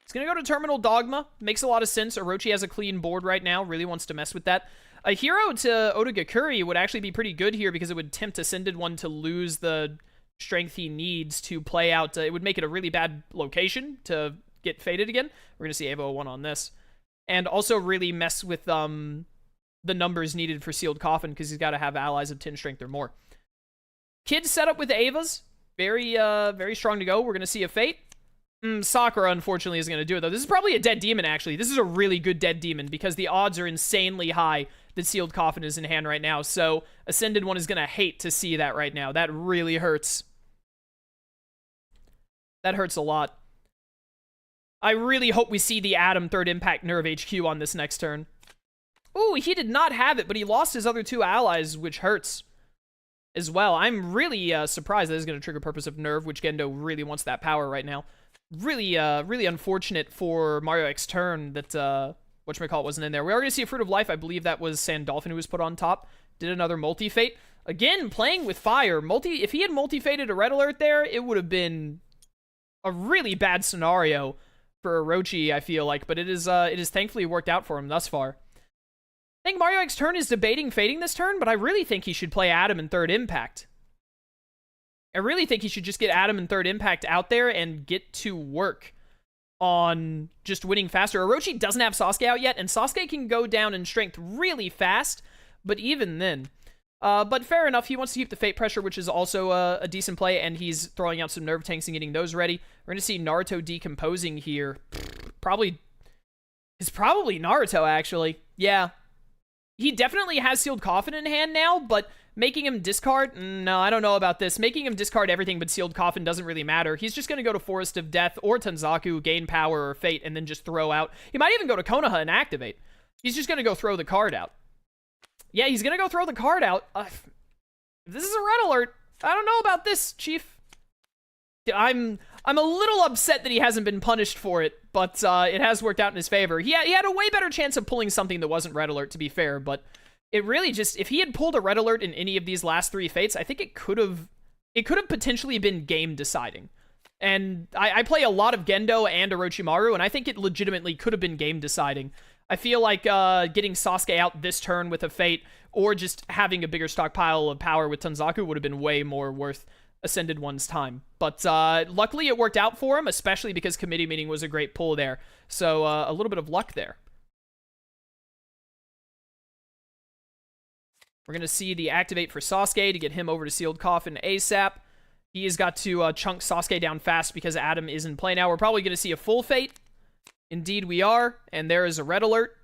He's going to go to Terminal Dogma. Makes a lot of sense. Orochi has a clean board right now. Really wants to mess with that. A hero to Odagakuri would actually be pretty good here because it would tempt Ascended One to lose the strength he needs to play out. It would make it a really bad location to get faded again. We're going to see Evo 1 on this. And also really mess with the numbers needed for Sealed Coffin because he's got to have allies of 10 strength or more. Kid set up with Ava's. Very strong to go. We're going to see a Fate. Sakura, unfortunately, isn't going to do it, though. This is probably a dead demon, actually. This is a really good dead demon because the odds are insanely high that Sealed Coffin is in hand right now. So Ascended One is going to hate to see that right now. That really hurts. That hurts a lot. I really hope we see the Adam 3rd Impact Nerve HQ on this next turn. Ooh, he did not have it, but he lost his other 2 allies, which hurts as well. I'm really surprised that is going to trigger Purpose of Nerve, which Gendo really wants that power right now. Really unfortunate for MarioXTurn that, whatchamacallit wasn't in there. We are going to see a Fruit of Life. I believe that was Sandolphin who was put on top. Did another multi-fate. Again, playing with fire. If he had multi-fated a red alert there, it would have been a really bad scenario for Orochi, I feel like, but it is thankfully worked out for him thus far. I think MarioXTurn is debating fading this turn, but I really think he should play Adam in 3rd Impact. I really think he should just get Adam in 3rd Impact out there and get to work on just winning faster. Orochi doesn't have Sasuke out yet, and Sasuke can go down in strength really fast, but even then. But fair enough, he wants to keep the Fate pressure, which is also a decent play, and he's throwing out some Nerve Tanks and getting those ready. We're going to see Naruto decomposing here. It's probably Naruto, actually. Yeah. He definitely has Sealed Coffin in hand now, but making him discard? No, I don't know about this. Making him discard everything but Sealed Coffin doesn't really matter. He's just going to go to Forest of Death or Tanzaku, gain power or Fate, and then just throw out. He might even go to Konoha and activate. He's just going to go throw the card out. Yeah, he's going to go throw the card out. If this is a red alert, I don't know about this, Chief. I'm a little upset that he hasn't been punished for it, but it has worked out in his favor. He had a way better chance of pulling something that wasn't red alert, to be fair, but it really just, if he had pulled a red alert in any of these last 3 fates, I think it could have potentially been game deciding. And I play a lot of Gendo and Orochimaru, and I think it legitimately could have been game deciding. I feel like getting Sasuke out this turn with a Fate, or just having a bigger stockpile of power with Tanzaku would have been way more worth Ascended One's time. But luckily it worked out for him, especially because Committee Meeting was a great pull there. So a little bit of luck there. We're going to see the activate for Sasuke to get him over to Sealed Coffin ASAP. He has got to chunk Sasuke down fast because Adam is in play now. We're probably going to see a full Fate. Indeed we are, and there is a red alert.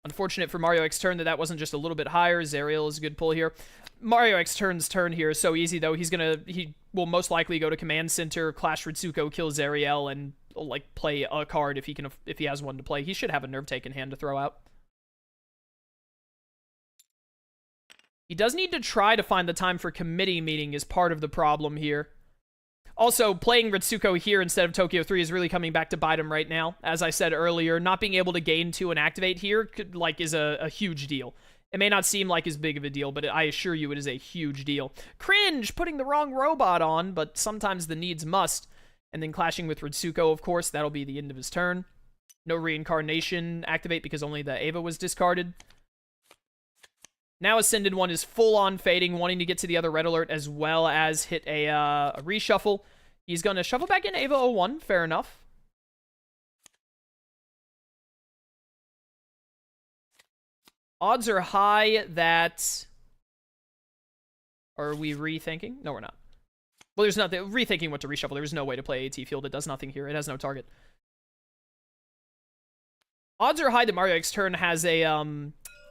Unfortunate for MarioXTurn that wasn't just a little bit higher. Zariel is a good pull here. MarioXTurn's turn here is so easy, though. He will most likely go to Command Center, Clash Ritsuko, kill Zariel, and like play a card if he has one to play. He should have a Nerve Take in hand to throw out. He does need to try to find the time for Committee Meeting is part of the problem here. Also, playing Ritsuko here instead of Tokyo 3 is really coming back to bite him right now. As I said earlier, not being able to gain 2 and activate here is a huge deal. It may not seem like as big of a deal, but I assure you it is a huge deal. Cringe! Putting the wrong robot on, but sometimes the needs must. And then clashing with Ritsuko, of course, that'll be the end of his turn. No reincarnation activate because only the Eva was discarded. Now Ascended One is full-on fading, wanting to get to the other red alert as well as hit a reshuffle. He's going to shuffle back in Eva 01, fair enough. Odds are high that... Are we rethinking? No, we're not. Well, there's nothing... Rethinking what to reshuffle. There's no way to play AT Field. It does nothing here. It has no target. Odds are high that MarioXTurn has a,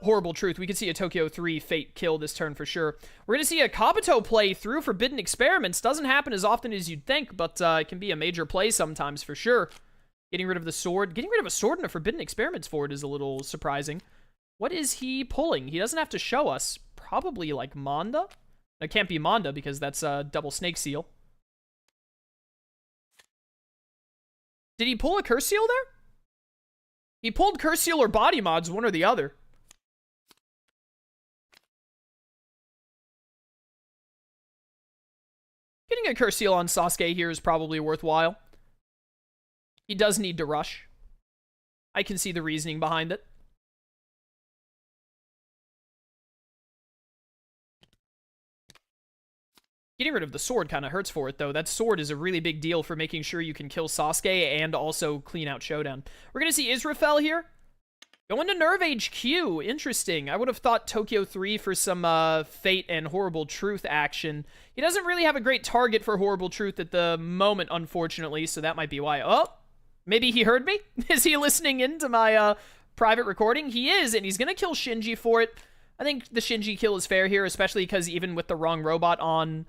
Horrible Truth. We could see a Tokyo 3 Fate kill this turn for sure. We're going to see a Kabuto play through Forbidden Experiments. Doesn't happen as often as you'd think, but it can be a major play sometimes for sure. Getting rid of the sword. Getting rid of a sword in a Forbidden Experiments forward is a little surprising. What is he pulling? He doesn't have to show us. Probably like Manda? It can't be Manda because that's a double Snake Seal. Did he pull a Curse Seal there? He pulled Curse Seal or Body Mods, one or the other. Getting a Curse Seal on Sasuke here is probably worthwhile. He does need to rush. I can see the reasoning behind it. Getting rid of the sword kind of hurts for it, though. That sword is a really big deal for making sure you can kill Sasuke and also clean out Showdown. We're going to see Israfel here. Going to Nerve HQ. Interesting. I would have thought Tokyo 3 for some Fate and Horrible Truth action. He doesn't really have a great target for Horrible Truth at the moment, unfortunately, so that might be why. Oh, maybe he heard me? Is he listening into my private recording? He is, and he's going to kill Shinji for it. I think the Shinji kill is fair here, especially because even with the wrong robot on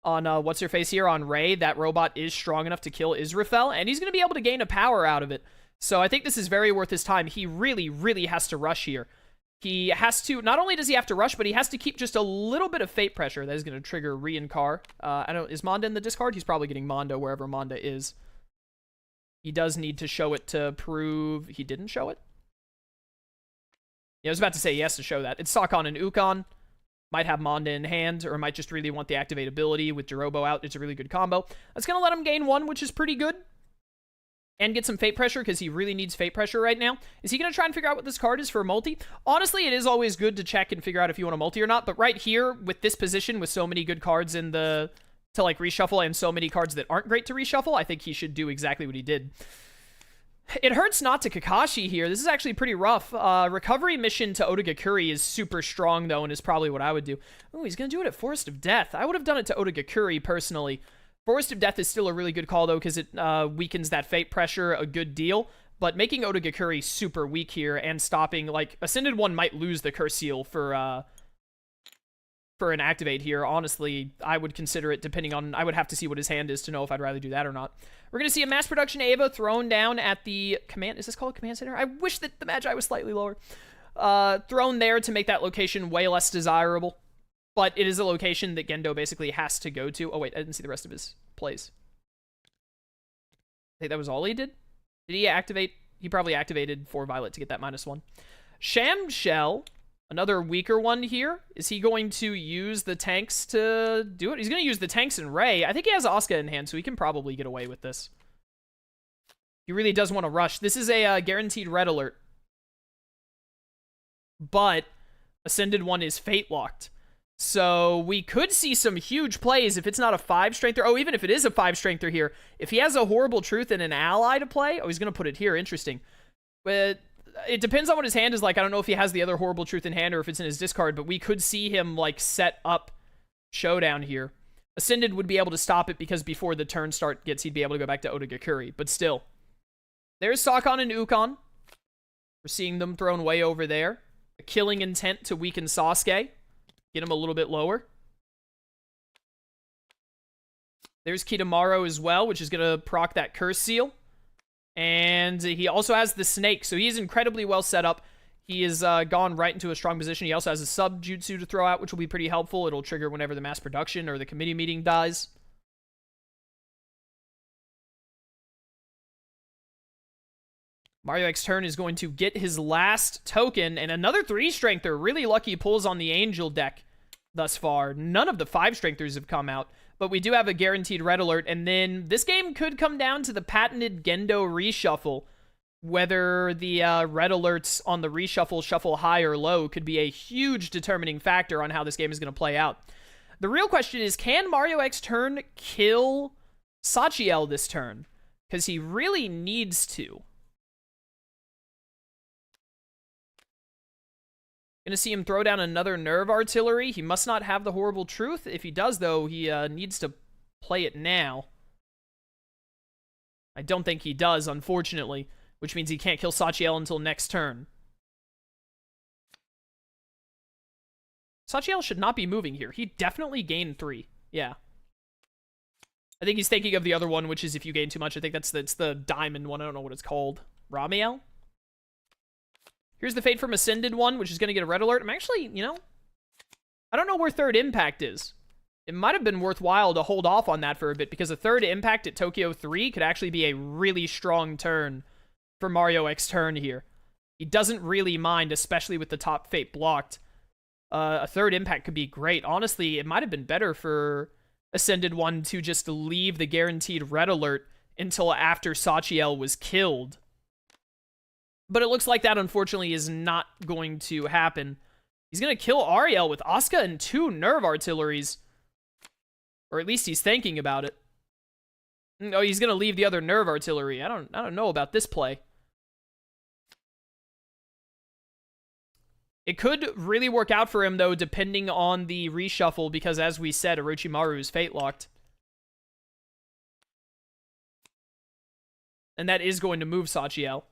what's-her-face here, on Rei, that robot is strong enough to kill Israfel, and he's going to be able to gain a power out of it. So I think this is very worth his time. He really, really has to rush here. He has to, not only does he have to rush, but he has to keep just a little bit of fate pressure. That is going to trigger Reincar. Is Manda in the discard? He's probably getting Manda wherever Manda is. He does need to show it to prove he didn't show it. Yeah, I was about to say he has to show that. It's Sakon and Ukon. Might have Manda in hand, or might just really want the activate ability with Jirobo out. It's a really good combo. That's going to let him gain 1, which is pretty good. And get some fate pressure, because he really needs fate pressure right now. Is he going to try and figure out what this card is for a multi? Honestly, it is always good to check and figure out if you want a multi or not, but right here, with this position, with so many good cards in the... to, like, reshuffle, and so many cards that aren't great to reshuffle, I think he should do exactly what he did. It hurts not to Kakashi here. This is actually pretty rough. Recovery mission to Otagakuri is super strong, though, and is probably what I would do. Oh, he's going to do it at Forest of Death. I would have done it to Otagakuri, personally. Forest of Death is still a really good call, though, because it weakens that fate pressure a good deal. But making Otagakuri super weak here and stopping, like, Ascended One might lose the Curse Seal for an activate here. Honestly, I would consider it, depending on... I would have to see what his hand is to know if I'd rather do that or not. We're going to see a mass production Eva thrown down at the command... Is this called Command Center? I wish that the Magi was slightly lower. Thrown there to make that location way less desirable. But it is a location that Gendo basically has to go to. Oh, wait, I didn't see the rest of his plays. I think that was all he did? Did he activate? He probably activated for Violet to get that -1. Sham Shell Another weaker one here. Is he going to use the tanks to do it? He's going to use the tanks and Ray. I think he has Asuka in hand, so he can probably get away with this. He really does want to rush. This is a guaranteed red alert. But Ascended one is fate locked. So we could see some huge plays if it's not a 5-strengther. Oh, even if it is a 5-strengther here. If he has a Horrible Truth and an ally to play. Oh, he's going to put it here. Interesting. But it depends on what his hand is like. I don't know if he has the other Horrible Truth in hand or if it's in his discard, but we could see him, like, set up Showdown here. Ascended would be able to stop it because before the turn start gets, he'd be able to go back to Otagakuri. But still. There's Sakon and Ukon. We're seeing them thrown way over there. A killing intent to weaken Sasuke. Get him a little bit lower. There's Kitamaro as well, which is going to proc that Curse Seal. And he also has the Snake, so he's incredibly well set up. He has gone right into a strong position. He also has a Sub-Jutsu to throw out, which will be pretty helpful. It'll trigger whenever the mass production or the committee meeting dies. MarioXTurn is going to get his last token, and another 3-strengther. Really lucky pulls on the Angel deck thus far. None of the 5-strengthers have come out, but we do have a guaranteed red alert, and then this game could come down to the patented Gendo reshuffle. Whether the red alerts on the reshuffle shuffle high or low could be a huge determining factor on how this game is going to play out. The real question is, can MarioXTurn kill Sachiel this turn? Because he really needs to. Gonna see him throw down another Nerve Artillery. He must not have the Horrible Truth. If he does, though, he needs to play it now. I don't think he does, unfortunately, which means he can't kill Sachiel until next turn. Sachiel should not be moving here. He definitely gained 3. Yeah. I think he's thinking of the other one, which is if you gain too much. I think that's the diamond one. I don't know what it's called. Ramiel? Here's the Fate from Ascended one, which is going to get a red alert. I'm actually, I don't know where Third Impact is. It might have been worthwhile to hold off on that for a bit, because a Third Impact at Tokyo 3 could actually be a really strong turn for MarioXTurn here. He doesn't really mind, especially with the top Fate blocked. A Third Impact could be great. Honestly, it might have been better for Ascended one to just leave the guaranteed red alert until after Sachiel was killed. But it looks like that, unfortunately, is not going to happen. He's going to kill Ariel with Asuka and 2 Nerve Artilleries. Or at least he's thinking about it. Oh, he's going to leave the other Nerve Artillery. I don't know about this play. It could really work out for him, though, depending on the reshuffle, because, as we said, Orochimaru is fate-locked. And that is going to move Sachiel.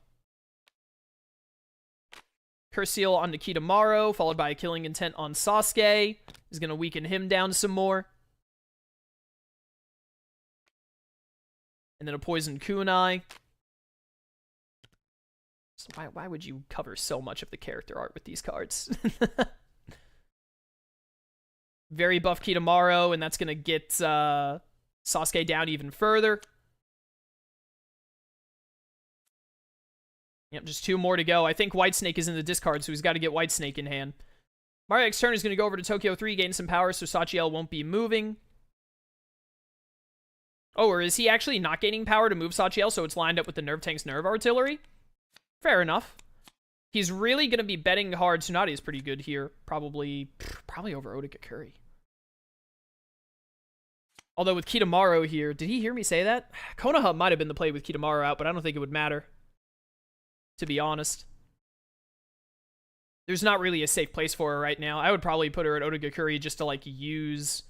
Curse Seal on Kitamaro, followed by a Killing Intent on Sasuke. Is going to weaken him down some more. And then a Poisoned Kunai. So why would you cover so much of the character art with these cards? Very buff Kitamaro, and that's going to get Sasuke down even further. Yep, just 2 more to go. I think Whitesnake is in the discard, so he's got to get Whitesnake in hand. MarioXTurn is going to go over to Tokyo 3, gain some power, so Sachiel won't be moving. Oh, or is he actually not gaining power to move Sachiel, so it's lined up with the Nerve Tank's Nerve Artillery? Fair enough. He's really going to be betting hard. Tsunade is pretty good here. Probably over Otagakuri. Although with Kitamaro here, did he hear me say that? Konoha might have been the play with Kitamaro out, but I don't think it would matter. To be honest. There's not really a safe place for her right now. I would probably put her at Otagakuri just to, like, use...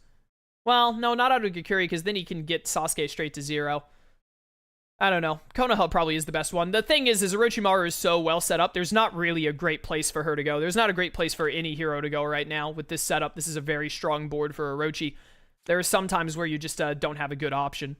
Well, no, not Otagakuri, because then he can get Sasuke straight to 0. I don't know. Konoha probably is the best one. The thing is Orochimaru is so well set up, there's not really a great place for her to go. There's not a great place for any hero to go right now with this setup. This is a very strong board for Orochi. There are some times where you just don't have a good option.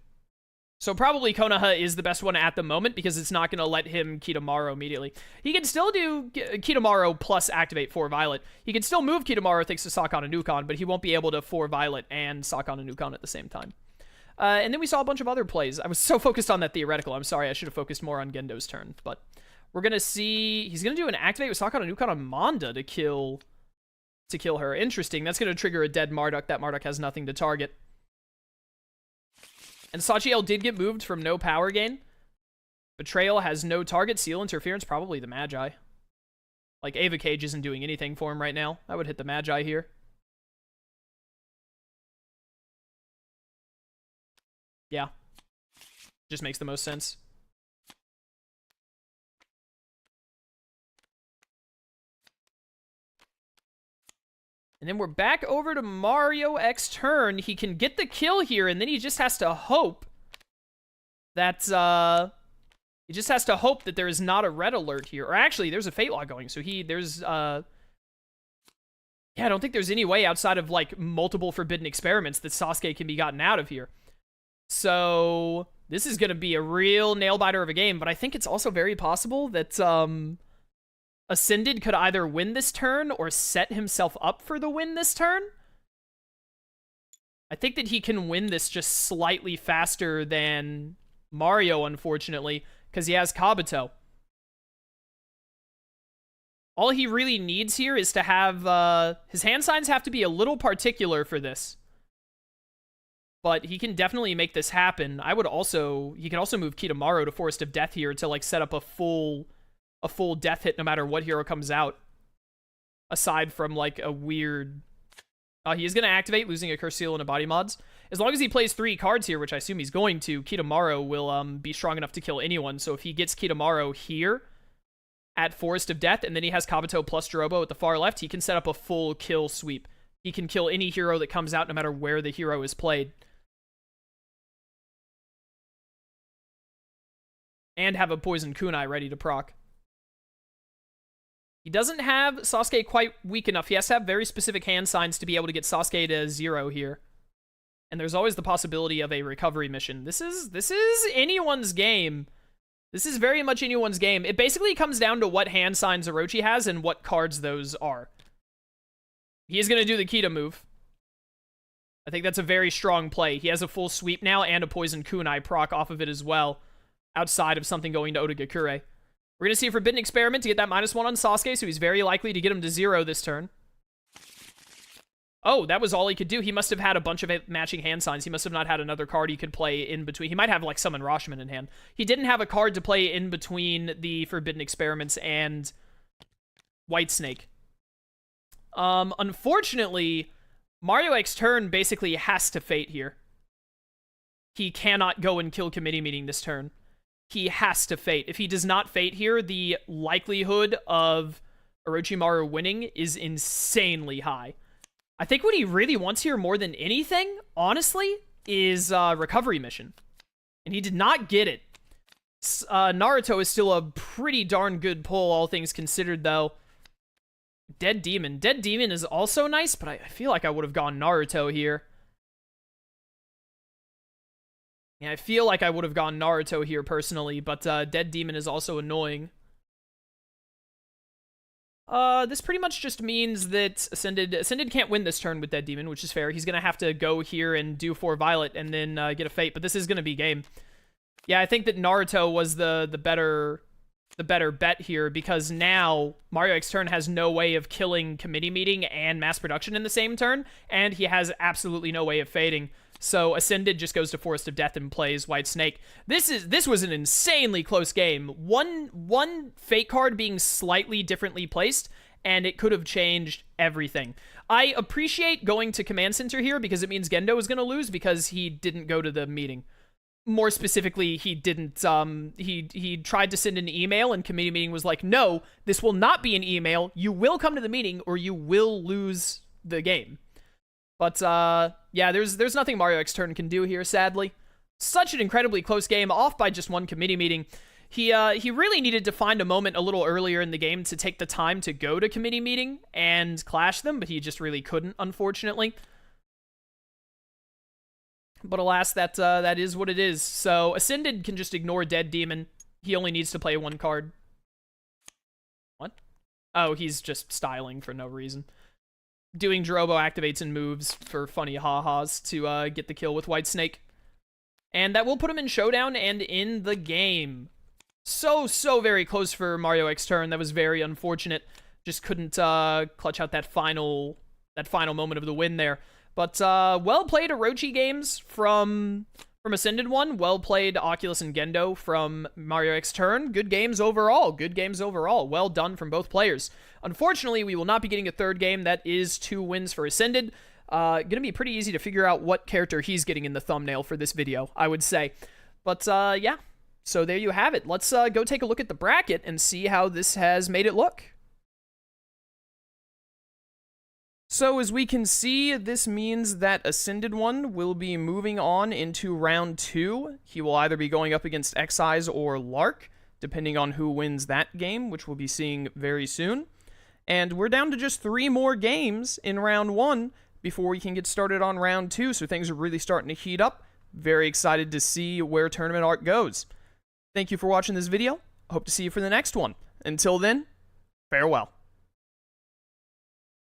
So probably Konoha is the best one at the moment, because it's not going to let him Kitamaro immediately. He can still do Kitamaro plus activate 4 Violet. He can still move Kitamaro thanks to Sakon and Ukon, but he won't be able to 4 Violet and Sakon and Ukon at the same time. And then we saw a bunch of other plays. I was so focused on that theoretical. I'm sorry, I should have focused more on Gendo's turn. But we're going to see... He's going to do an activate with Sakon and Ukon on Manda to kill to kill her. Interesting. That's going to trigger a dead Marduk. That Marduk has nothing to target. And Sachiel did get moved from no power gain. Betrayal has no target. Seal Interference, probably the Magi. Like, Ava Cage isn't doing anything for him right now. I would hit the Magi here. Yeah. Just makes the most sense. And then we're back over to MarioXTurn. He can get the kill here, and then he just has to hope that, he just has to hope that there is not a red alert here. Or actually, there's a Fate Law going, so yeah, I don't think there's any way outside of, like, multiple forbidden experiments that Sasuke can be gotten out of here. So, this is going to be a real nail-biter of a game, but I think it's also very possible that, Ascended could either win this turn or set himself up for the win this turn. I think that he can win this just slightly faster than Mario, unfortunately, because he has Kabuto. All he really needs here is to have, his hand signs have to be a little particular for this. But he can definitely make this happen. He could also move Kitamaro to Forest of Death here to, like, set up a full death hit no matter what hero comes out. Aside from, like, a weird... he is going to activate, losing a Curse Seal and a Body Mods. As long as he plays 3 cards here, which I assume he's going to, Kitamaro will be strong enough to kill anyone. So if he gets Kitamaro here at Forest of Death, and then he has Kabuto plus Jirobo at the far left, he can set up a full kill sweep. He can kill any hero that comes out no matter where the hero is played. And have a Poison Kunai ready to proc. He doesn't have Sasuke quite weak enough. He has to have very specific hand signs to be able to get Sasuke to 0 here. And there's always the possibility of a recovery mission. This is anyone's game. This is very much anyone's game. It basically comes down to what hand signs Orochi has and what cards those are. He's going to do the Kita move. I think that's a very strong play. He has a full sweep now and a Poison Kunai proc off of it as well, outside of something going to Otagakure. We're going to see a Forbidden Experiment to get that -1 on Sasuke, so he's very likely to get him to 0 this turn. Oh, that was all he could do. He must have had a bunch of matching hand signs. He must have not had another card he could play in between. He might have, like, Summon Rashomon in hand. He didn't have a card to play in between the Forbidden Experiments and Whitesnake. Unfortunately, MarioXTurn basically has to Fate here. He cannot go and kill Committee Meeting this turn. He has to Fate. If he does not Fate here, the likelihood of Orochimaru winning is insanely high. I think what he really wants here more than anything, honestly, is Recovery Mission. And he did not get it. Naruto is still a pretty darn good pull, all things considered, though. Dead Demon. Dead Demon is also nice, but I feel like I would have gone Naruto here. Yeah, I feel like I would have gone Naruto here personally, but Dead Demon is also annoying. This pretty much just means that Ascended can't win this turn with Dead Demon, which is fair. He's gonna have to go here and do 4 Violet and then get a Fate, but this is gonna be game. Yeah, I think that Naruto was the better bet here, because now MarioXTurn has no way of killing Committee Meeting and Mass Production in the same turn, and he has absolutely no way of fading. So Ascended just goes to Forest of Death and plays Whitesnake. This was an insanely close game. One Fate card being slightly differently placed, and it could have changed everything. I appreciate going to Command Center here because it means Gendo is going to lose because he didn't go to the meeting. More specifically, he didn't, he tried to send an email and Committee Meeting was like, no, this will not be an email. You will come to the meeting or you will lose the game. But, yeah, there's nothing MarioXTurn can do here, sadly. Such an incredibly close game, off by just 1 Committee Meeting. He really needed to find a moment a little earlier in the game to take the time to go to Committee Meeting and clash them, but he just really couldn't, unfortunately. But alas, that is what it is. So, Ascended can just ignore Dead Demon. He only needs to play 1 card. What? Oh, he's just styling for no reason. Doing Jirobo activates and moves for funny ha-has to get the kill with Whitesnake. And that will put him in Showdown and in the game. So very close for MarioXTurn. That was very unfortunate. Just couldn't clutch out that final moment of the win there. But well played Orochi games from Ascended One. Well played Oculus and Gendo from MarioXTurn. Good games overall. Good games overall. Well done from both players. Unfortunately, we will not be getting a third game. That is 2 wins for Ascended. Gonna be pretty easy to figure out what character he's getting in the thumbnail for this video, I would say. But yeah, so there you have it. Let's go take a look at the bracket and see how this has made it look. So as we can see, this means that Ascended One will be moving on into round 2. He will either be going up against Xeyes or Lark, depending on who wins that game, which we'll be seeing very soon. And we're down to just 3 more games in round 1 before we can get started on round 2, so things are really starting to heat up. Very excited to see where Tournament Art goes. Thank you for watching this video. Hope to see you for the next one. Until then, farewell.